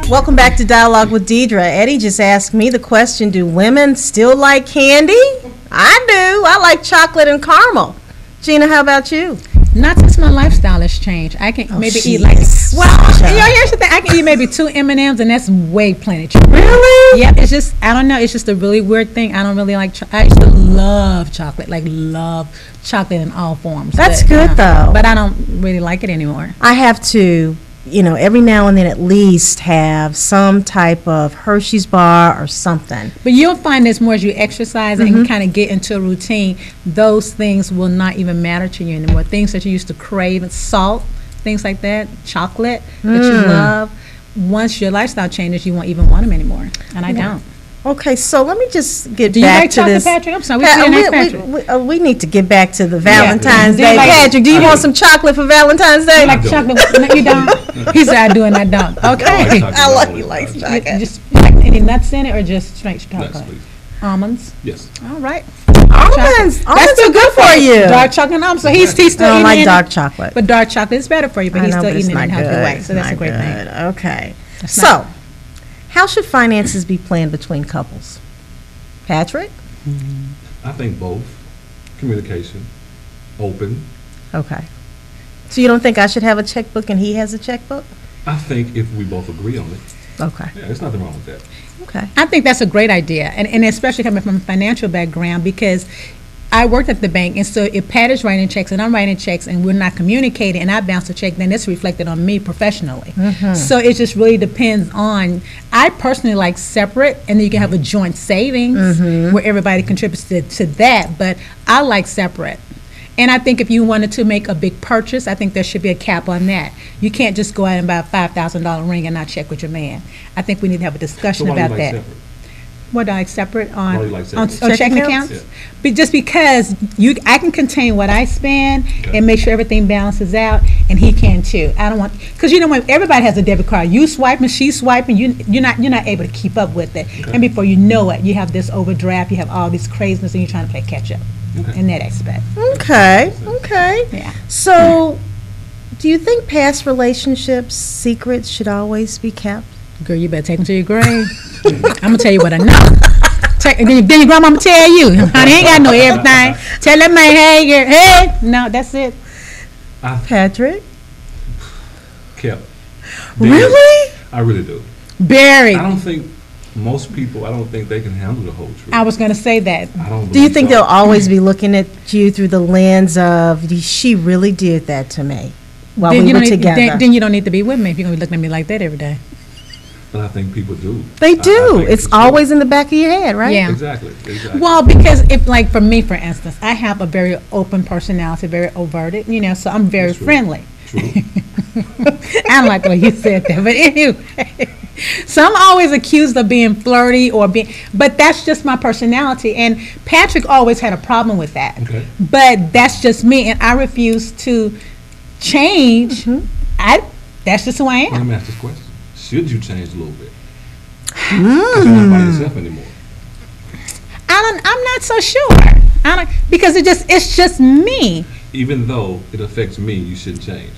Speaker 1: Welcome back to Dialogue with Deidre. Eddie just asked me the question, do women still like candy? I do. I like chocolate and caramel. Gina, how about you?
Speaker 12: Not since my lifestyle has changed. I can maybe eat like, here's the thing. I can eat maybe 2 M&Ms and that's way plenty.
Speaker 1: Really?
Speaker 12: Yeah, it's just, I don't know. It's just a really weird thing. I don't really like, I used to love chocolate, like love chocolate in all forms.
Speaker 1: That's good though.
Speaker 12: But I don't really like it anymore.
Speaker 1: I have to, every now and then at least have some type of Hershey's bar or something.
Speaker 12: But you'll find this more as you exercise and you kind of get into a routine, those things will not even matter to you anymore. Things that you used to crave, salt, things like that, chocolate that you love. Once your lifestyle changes, you won't even want them anymore. And I don't.
Speaker 1: Okay, so let me just get
Speaker 12: back to this. Do you like chocolate, Patrick? I'm sorry,
Speaker 1: we need to get back to the Valentine's Day. Patrick, do you want some chocolate for Valentine's Day?
Speaker 12: You like chocolate? No, you don't? He said I do and I don't. Okay.
Speaker 1: I like you like chocolate.
Speaker 12: Just like any nuts in it or just straight chocolate?
Speaker 13: Nuts, please.
Speaker 12: Almonds?
Speaker 13: Yes.
Speaker 12: All right.
Speaker 1: Almonds are good for you.
Speaker 12: Dark chocolate and almonds. So he's still eating. I
Speaker 1: don't like dark chocolate.
Speaker 12: But dark chocolate is better for you, but he's still eating it in a healthy way. So that's a great thing.
Speaker 1: Okay. So, how should finances be planned between couples? Patrick?
Speaker 13: I think both. Communication, open.
Speaker 1: Okay. So you don't think I should have a checkbook and he has a checkbook?
Speaker 13: I think if we both agree on it.
Speaker 1: Okay.
Speaker 13: Yeah, there's nothing wrong with that.
Speaker 1: Okay.
Speaker 12: I think that's a great idea, and especially coming from a financial background, because I worked at the bank, and so if Pat is writing checks and I'm writing checks and we're not communicating and I bounce a check, then it's reflected on me professionally. So it just really depends on, I personally like separate, and then you can have a joint savings where everybody contributes to that, but I like separate. And I think if you wanted to make a big purchase, I think there should be a cap on that. You can't just go out and buy a $5,000 ring and not check with your man. I think we need to have a discussion
Speaker 13: So why do you
Speaker 12: about
Speaker 13: like
Speaker 12: that.
Speaker 13: separate?
Speaker 12: What do I like separate on?
Speaker 13: Why do you like
Speaker 12: on
Speaker 13: separate?
Speaker 12: checking accounts?
Speaker 13: Yeah.
Speaker 12: But just because I can contain what I spend and make sure everything balances out, and he can too. I don't want, because you know when everybody has a debit card, you swiping, she's swiping, you're not able to keep up with it, and before you know it, you have this overdraft, you have all this craziness, and you're trying to play catch up in that aspect.
Speaker 1: Okay. Okay.
Speaker 12: Yeah.
Speaker 1: So, do you think past relationships' secrets should always be kept?
Speaker 12: Girl, you better take them to your grave. I'm gonna tell you what I know. Then your grandma tell you, honey, ain't got to know everything. Tell that man, hey, no, that's it.
Speaker 1: Patrick?
Speaker 13: Kept.
Speaker 1: Really?
Speaker 13: I really do.
Speaker 12: Buried.
Speaker 13: I don't think most people, I don't think they can handle the whole truth.
Speaker 12: I was going to say that.
Speaker 13: I don't
Speaker 1: Do you think
Speaker 13: so.
Speaker 1: they'll always be looking at you through the lens of, she really did that to me while
Speaker 12: Then
Speaker 1: we
Speaker 12: you
Speaker 1: were
Speaker 12: don't need-
Speaker 1: together?
Speaker 12: Then you don't need to be with me if you're going to be looking at me like that every day.
Speaker 13: But I think people do.
Speaker 1: They
Speaker 13: I
Speaker 1: do.
Speaker 13: think
Speaker 1: It's
Speaker 13: for sure.
Speaker 1: always in the back of your head, right?
Speaker 12: Yeah.
Speaker 13: Exactly.
Speaker 12: Well, because if, like, for me, for instance, I have a very open personality, very overted, so I'm very friendly.
Speaker 13: True.
Speaker 12: I don't like the way you said that, but anyway. So I'm always accused of being flirty but that's just my personality, and Patrick always had a problem with that.
Speaker 13: Okay.
Speaker 12: But that's just me, and I refuse to change. That's just who I am.
Speaker 13: Let me ask this question. Should you change a little bit? Because you're not by yourself anymore.
Speaker 12: I'm not so sure. Because it's just me.
Speaker 13: Even though it affects me, you shouldn't change.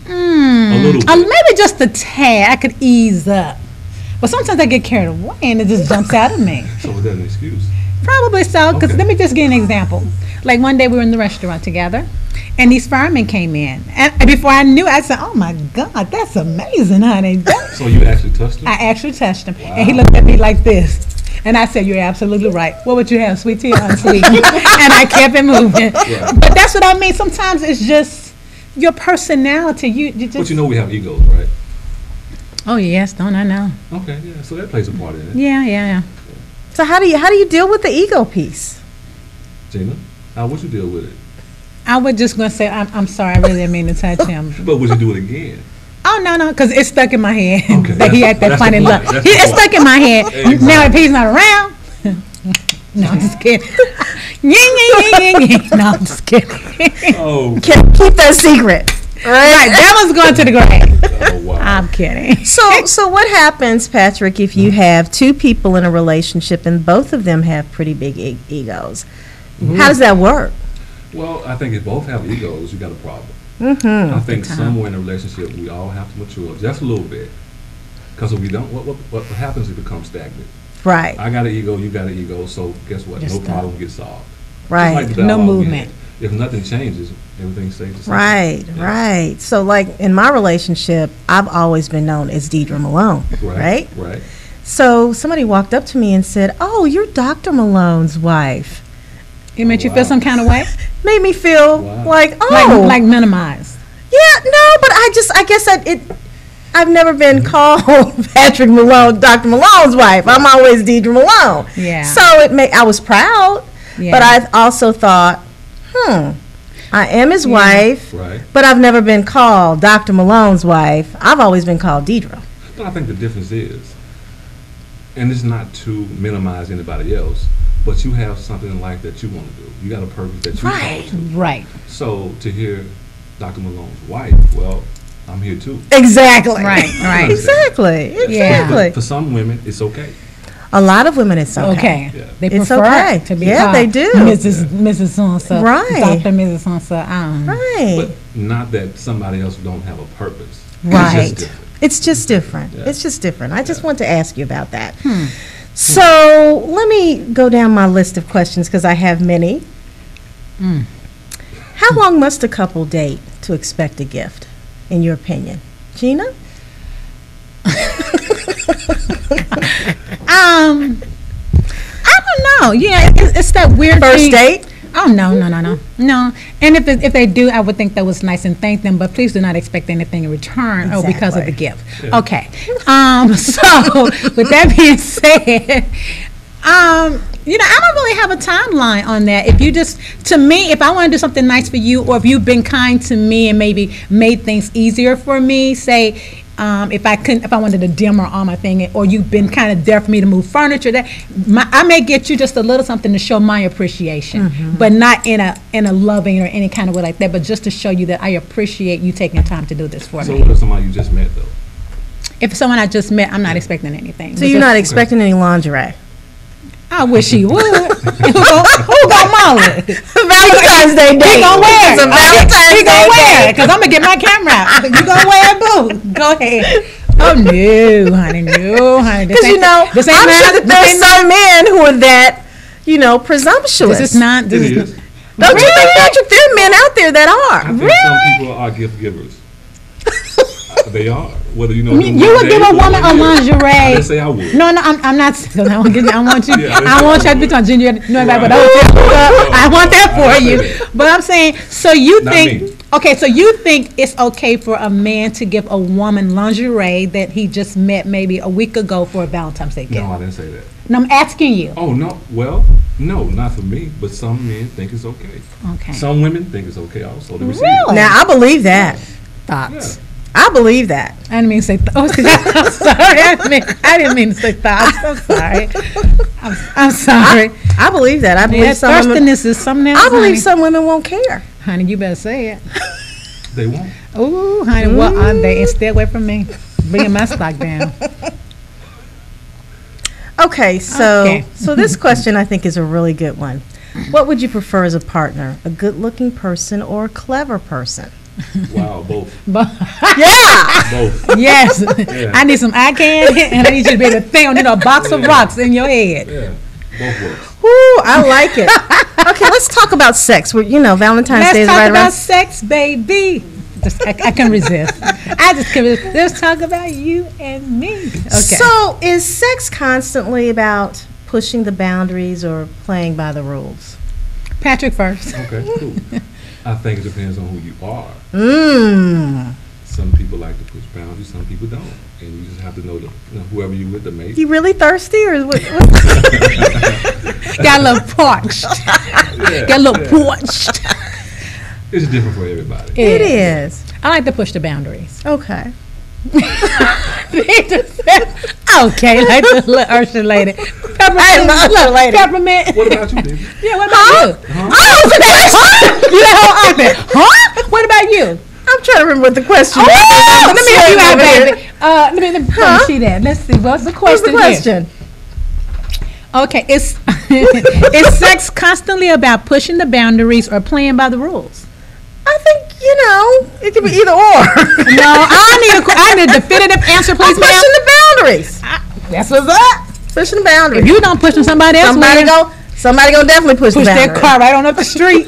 Speaker 13: A little bit.
Speaker 12: Maybe just a tad. I could ease up. But sometimes I get carried away and it just jumps out of me.
Speaker 13: So is that an excuse?
Speaker 12: Probably so, because
Speaker 13: Okay.
Speaker 12: let me just give you an example. Like one day we were in the restaurant together, and these firemen came in. And before I knew it, I said, oh my God, that's amazing, honey.
Speaker 13: So you actually touched him?
Speaker 12: I actually touched him. And he looked at me like this. And I said, you're absolutely right. What would you have, sweet tea or unsweet? And I kept it moving.
Speaker 13: Right.
Speaker 12: But that's what I mean. Sometimes it's just your personality. You just.
Speaker 13: But you know we have egos, right?
Speaker 12: Oh yes, don't I know?
Speaker 13: Okay, yeah. So that plays a part in it.
Speaker 12: Yeah.
Speaker 1: So how do you deal with the ego piece?
Speaker 13: Gina, how would you deal with it?
Speaker 12: I was just gonna say I'm sorry. I really didn't mean to touch him.
Speaker 13: But would you do it again?
Speaker 12: Oh no, because it's stuck in my head.
Speaker 13: Okay,
Speaker 12: that he acted
Speaker 13: that's
Speaker 12: funny.
Speaker 13: the
Speaker 12: Look,
Speaker 13: point. That's the
Speaker 12: it's
Speaker 13: point.
Speaker 12: stuck in my head.
Speaker 13: Exactly.
Speaker 12: Now if he's not around, no, I'm just kidding. No, I'm just kidding.
Speaker 13: Oh,
Speaker 1: Keep that secret.
Speaker 12: Right, that was going to the grave.
Speaker 13: oh wow.
Speaker 12: I'm kidding.
Speaker 1: So what happens, Patrick, if you have two people in a relationship and both of them have pretty big egos? How does that work?
Speaker 13: Well, I think if both have egos, you got a problem.
Speaker 1: Mm-hmm.
Speaker 13: I think somewhere in a relationship, we all have to mature just a little bit. Because if we don't, what happens is it becomes stagnant.
Speaker 1: Right.
Speaker 13: I got an ego, you got an ego, so guess what?
Speaker 12: Just
Speaker 13: no problem gets solved.
Speaker 1: Right.
Speaker 13: Just like the
Speaker 12: No
Speaker 13: dialogue we
Speaker 12: movement.
Speaker 13: had. If nothing changes, everything stays the same.
Speaker 1: Right, right. So, like, in my relationship, I've always been known as Deidre Malone, right?
Speaker 13: Right.
Speaker 1: So, somebody walked up to me and said, oh, you're Dr. Malone's wife.
Speaker 12: It made you feel some kind of way?
Speaker 1: Made me feel like, oh.
Speaker 12: Like minimized.
Speaker 1: Yeah, no, but I guess I've never been called Patrick Malone, Dr. Malone's wife. I'm always Deidre Malone.
Speaker 12: Yeah.
Speaker 1: So, I was proud, but I also thought, I am his wife, but I've never been called Dr. Malone's wife. I've always been called Deidre.
Speaker 13: But I think the difference is, and it's not to minimize anybody else, but you have something in life that you want to do. You got a purpose that you call to.
Speaker 12: Right.
Speaker 13: So to hear Dr. Malone's wife, well, I'm here too.
Speaker 1: Exactly.
Speaker 12: Right.
Speaker 1: Exactly.
Speaker 12: Yeah.
Speaker 13: But for some women, it's okay.
Speaker 1: A lot of women, it's okay.
Speaker 13: Yeah.
Speaker 12: They
Speaker 1: It's
Speaker 12: prefer
Speaker 1: okay.
Speaker 12: to be
Speaker 1: Yeah,
Speaker 12: called
Speaker 1: they do.
Speaker 12: Mrs. So-and-so.
Speaker 1: Right.
Speaker 12: Dr. Mrs. So-and-so.
Speaker 1: Right.
Speaker 13: But not that somebody else don't have a purpose.
Speaker 1: Right. It's just different.
Speaker 13: Yeah.
Speaker 1: It's just different. I just want to ask you about that. So let me go down my list of questions because I have many. How long must a couple date to expect a gift, in your opinion? Gina?
Speaker 12: I don't know. Yeah, it's that weird
Speaker 1: First
Speaker 12: thing.
Speaker 1: date?
Speaker 12: Oh no. And if they do, I would think that was nice and thank them. But please do not expect anything in return or because of the gift.
Speaker 13: Yeah.
Speaker 12: Okay. So with that being said, I don't really have a timeline on that. If you just, to me, if I want to do something nice for you, or if you've been kind to me and maybe made things easier for me, say. If I wanted to dim or all my thing, or you've been kind of there for me to move furniture, I may get you just a little something to show my appreciation, but not in a loving or any kind of way like that, but just to show you that I appreciate you taking time to do this for me.
Speaker 13: So what if somebody you just met though?
Speaker 12: If someone I just met, I'm not expecting anything.
Speaker 1: So you're not expecting any lingerie?
Speaker 12: I wish he would. Who got Molly?
Speaker 1: Valentine's Day day.
Speaker 12: He gonna wear it.
Speaker 1: It's a Valentine's
Speaker 12: He gonna
Speaker 1: Day
Speaker 12: wear
Speaker 1: day.
Speaker 12: it because I'm gonna get my camera out. You gonna wear it, boo? Go ahead. Oh no, honey, no, honey.
Speaker 1: Because I'm sure that there's some men who are that, presumptuous.
Speaker 12: This is not.
Speaker 13: It is.
Speaker 1: Don't you think, Patrick? There are men out there that are.
Speaker 13: I think some people are gift givers. They are. Whether you know.
Speaker 12: You would give a woman a lingerie.
Speaker 13: I didn't say I would.
Speaker 12: No, I'm not. I want you.
Speaker 13: Yeah,
Speaker 12: I want you to become Ginger. But I want that for you. But I'm saying, so you
Speaker 13: Not
Speaker 12: think?
Speaker 13: me.
Speaker 12: Okay, so you think it's okay for a man to give a woman lingerie that he just met maybe a week ago for a Valentine's Day gift?
Speaker 13: No, I didn't say that.
Speaker 12: And I'm asking you.
Speaker 13: Oh no. Well, no, not for me. But some men think it's okay.
Speaker 12: Okay.
Speaker 13: Some women think it's okay also to receive.
Speaker 12: Really?
Speaker 1: Now I believe that.
Speaker 12: Thoughts?
Speaker 13: Yeah.
Speaker 1: I believe that.
Speaker 12: I didn't mean to say. I'm sorry. I didn't mean to say thoughts. I'm sorry. I'm sorry.
Speaker 1: I believe that. I believe some women.
Speaker 12: Thirstiness is something else.
Speaker 1: I believe
Speaker 12: honey.
Speaker 1: some women won't care.
Speaker 12: Honey, you better say it.
Speaker 13: They won't.
Speaker 12: Ooh, honey, what are they? And stay away from me. Bringing my stock down.
Speaker 1: Okay, so this question I think is a really good one. What would you prefer as a partner? A good-looking person or a clever person?
Speaker 13: Wow, both.
Speaker 1: Yeah.
Speaker 13: Both.
Speaker 12: Yes.
Speaker 13: Yeah.
Speaker 12: I need some eye candy, and I need you to be able to think on a box of rocks in your head.
Speaker 13: Yeah, both works.
Speaker 1: Woo, I like it. Okay, let's talk about sex. Valentine's Day is right around.
Speaker 12: Let's talk about sex, baby. I can resist. I just can resist. Let's talk about you and me. Okay.
Speaker 1: So, is sex constantly about pushing the boundaries or playing by the rules?
Speaker 12: Patrick first.
Speaker 13: Okay, cool. I think it depends on who you are. Some people like to push boundaries, some people don't. And you just have to know that whoever you're with, the mate.
Speaker 1: You really thirsty or what?
Speaker 12: Got a little parched.
Speaker 13: Yeah,
Speaker 12: Got a little parched.
Speaker 13: It's different for everybody.
Speaker 1: It is.
Speaker 12: I like to push the boundaries.
Speaker 1: Okay.
Speaker 12: Okay, like the little Ursula lady. Peppermint.
Speaker 13: What about you, baby?
Speaker 12: Yeah, what about you? You that whole outfit. Huh? What about you?
Speaker 1: I'm trying to remember what the question
Speaker 12: was. Let me help you out, baby. Let me see that. Let's see. What's the question?
Speaker 1: What's the question?
Speaker 12: Okay, is sex constantly about pushing the boundaries or playing by the rules?
Speaker 1: I think, it could be either or.
Speaker 12: No, I need a definitive answer, please, ma'am.
Speaker 1: Pushing the boundaries.
Speaker 12: That's what's up.
Speaker 1: Pushing the boundaries.
Speaker 12: If you don't push them, somebody else will.
Speaker 1: Somebody gonna definitely push the boundaries.
Speaker 12: Their car right on up the street.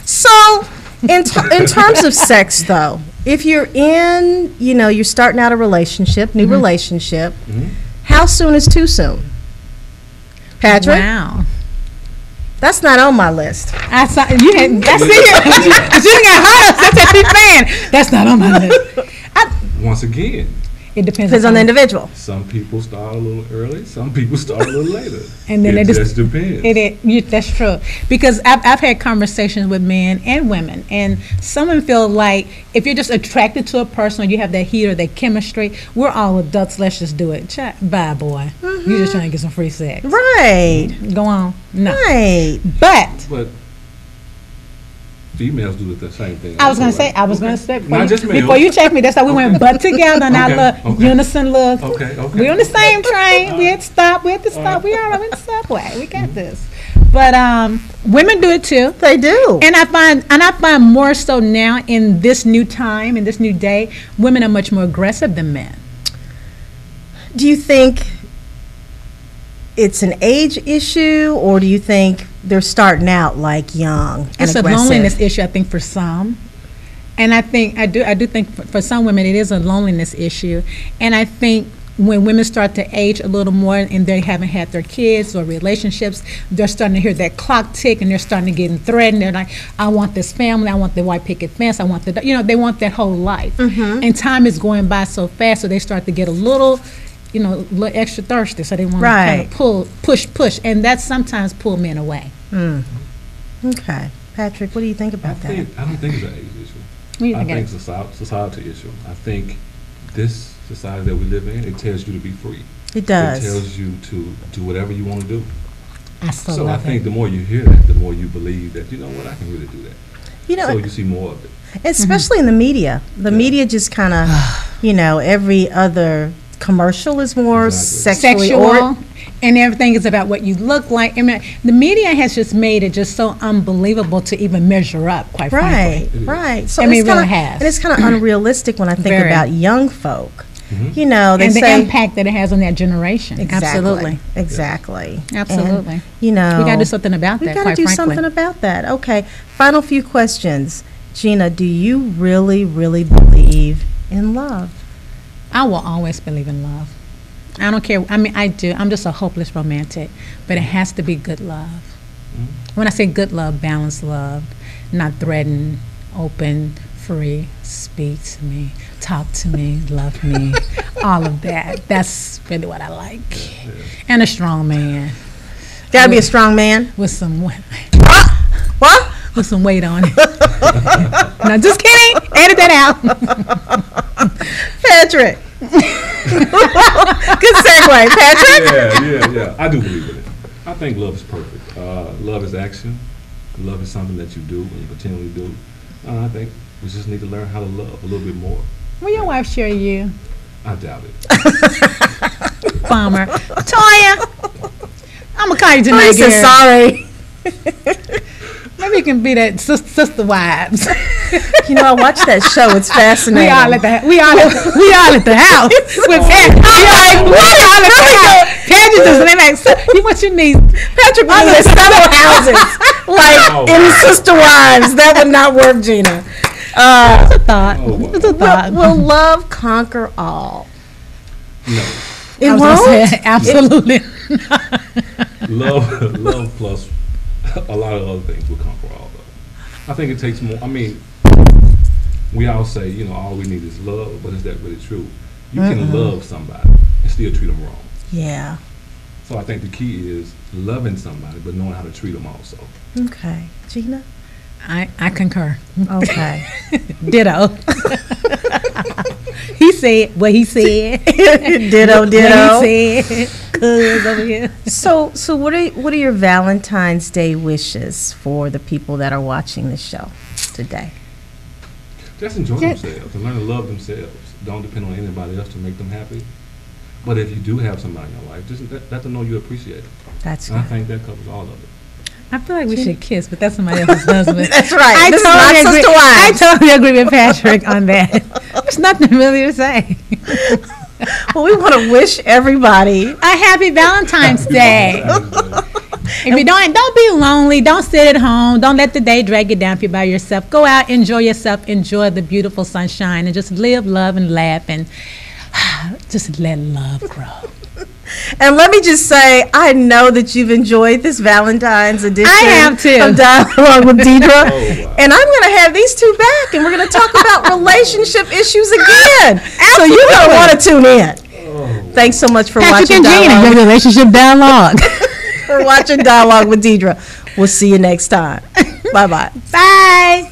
Speaker 1: So, in terms of sex, though, if you're you're starting out a relationship, new relationship, how soon is too soon? Patrick?
Speaker 12: Wow.
Speaker 1: That's not on my list.
Speaker 12: That's it. You didn't get hot. That's that big fan. That's not on my list.
Speaker 13: Once again,
Speaker 12: it depends
Speaker 1: on the individual.
Speaker 13: Some people start a little early. Some people start a little later.
Speaker 12: And then
Speaker 13: it just depends.
Speaker 12: That's true. Because I've had conversations with men and women, and some of them feel like if you're just attracted to a person or you have that heat or that chemistry, we're all adults. Let's just do it. Bye, boy. You're just trying to get some free sex.
Speaker 1: Right.
Speaker 12: Go on. No.
Speaker 1: Right.
Speaker 12: But
Speaker 13: females do the same thing.
Speaker 12: I was going to say,
Speaker 13: before
Speaker 12: you check me, that's how we went butt together and our little unison look.
Speaker 13: Okay.
Speaker 12: We're on the same train. We had to stop. We are on the subway. We got this. But women do it too.
Speaker 1: They do.
Speaker 12: And I find more so now in this new time, in this new day, women are much more aggressive than men.
Speaker 1: Do you think it's an age issue, or do you think they're starting out like young and
Speaker 12: it's
Speaker 1: aggressive?
Speaker 12: A loneliness issue, I think, for some. And I do think for some women it is a loneliness issue. And I think when women start to age a little more and they haven't had their kids or relationships, they're starting to hear that clock tick and they're starting to get threatened. They're like, I want this family, I want the white picket fence, I want they want that whole life. Mm-hmm. And time is going by so fast, so they start to get a little extra thirsty, so they want to kind of push, and that sometimes pull men away.
Speaker 1: Mm. Okay. Patrick, what do you think about that?
Speaker 13: I don't think it's an age issue.
Speaker 12: What do you think?
Speaker 13: I think it's a society issue. I think this society that we live in, it tells you to be free.
Speaker 1: It does.
Speaker 13: It tells you to do whatever you want to do.
Speaker 12: So
Speaker 13: I think the more you hear that, the more you believe that, you know what, I can really do that. So you see more of it.
Speaker 1: Especially in the media. The media just kind of, every other commercial is more sexual.
Speaker 12: And everything is about what you look like. I mean, the media has just made it just so unbelievable to even measure up, quite frankly.
Speaker 1: Right. So
Speaker 12: it really has.
Speaker 1: And it's kind of unrealistic when I think about young folk.
Speaker 13: Mm-hmm.
Speaker 1: They say
Speaker 12: the impact that it has on that generation.
Speaker 1: Exactly.
Speaker 12: Absolutely.
Speaker 1: And,
Speaker 12: we got to do something about that.
Speaker 1: We got to do something about that. Okay. Final few questions. Gina, do you really, really believe in love?
Speaker 12: I will always believe in love. I don't care. I mean, I do. I'm just a hopeless romantic, but it has to be good love. Mm-hmm. When I say good love, balanced love, not threaten, open, free, speak to me, talk to me, love me, all of that. That's really what I like. Yeah. And a strong man.
Speaker 1: Gotta be a strong man
Speaker 12: with some weight.
Speaker 1: What?
Speaker 12: With some weight on it. No, just kidding. Edit that out.
Speaker 1: Patrick. Good segue, Patrick.
Speaker 13: Yeah. I do believe in it. I think love is perfect. Love is action. Love is something that you do and you continually do. I think we just need to learn how to love a little bit more.
Speaker 12: Will your wife share you?
Speaker 13: I doubt it.
Speaker 12: Bummer. Toya, I'm gonna call you tonight.
Speaker 1: Sorry.
Speaker 12: Maybe you can be that sister wives.
Speaker 1: I watch that show. It's fascinating.
Speaker 12: We all at the house with Patrick. We all at the house. Patrick just like, what you need?
Speaker 1: Patrick lives in several houses, in Sister Wives. That would not work, Gina.
Speaker 12: It's a thought. It's a thought.
Speaker 1: Will love conquer all?
Speaker 13: No.
Speaker 1: It won't.
Speaker 12: Absolutely.
Speaker 13: Love plus a lot of other things will conquer all of it. I think it takes more. I mean, we all say, all we need is love, but is that really true? You can love somebody and still treat them wrong.
Speaker 1: Yeah.
Speaker 13: So I think the key is loving somebody, but knowing how to treat them also.
Speaker 1: Okay. Gina?
Speaker 12: I concur.
Speaker 1: Okay.
Speaker 12: Ditto. He said what he said.
Speaker 1: Ditto.
Speaker 12: What he said. Cuz over here.
Speaker 1: So what are your Valentine's Day wishes for the people that are watching this show today?
Speaker 13: Just enjoy themselves and learn to love themselves. Don't depend on anybody else to make them happy. But if you do have somebody in your life, just let them know you appreciate it.
Speaker 1: That's
Speaker 13: good.
Speaker 1: I
Speaker 13: think that covers all of it.
Speaker 12: I feel like we should kiss, but that's somebody else's husband.
Speaker 1: That's right. I
Speaker 12: totally agree with Patrick on that. There's nothing really to say.
Speaker 1: Well, we want to wish everybody
Speaker 12: a happy Valentine's Day. If you don't be lonely. Don't sit at home. Don't let the day drag you down if you're by yourself. Go out, enjoy yourself, enjoy the beautiful sunshine, and just live, love, and laugh, and just let love grow.
Speaker 1: And let me just say, I know that you've enjoyed this Valentine's edition.
Speaker 12: I have too.
Speaker 1: Of Dialogue with Deidre. Wow. And I'm going to have these two back, and we're going to talk about relationship issues again. So you're going to want to tune in. Thanks so much for watching
Speaker 12: Dialogue. Your relationship dialogue.
Speaker 1: For watching Dialogue with Deidre. We'll see you next time. Bye-bye.
Speaker 12: Bye.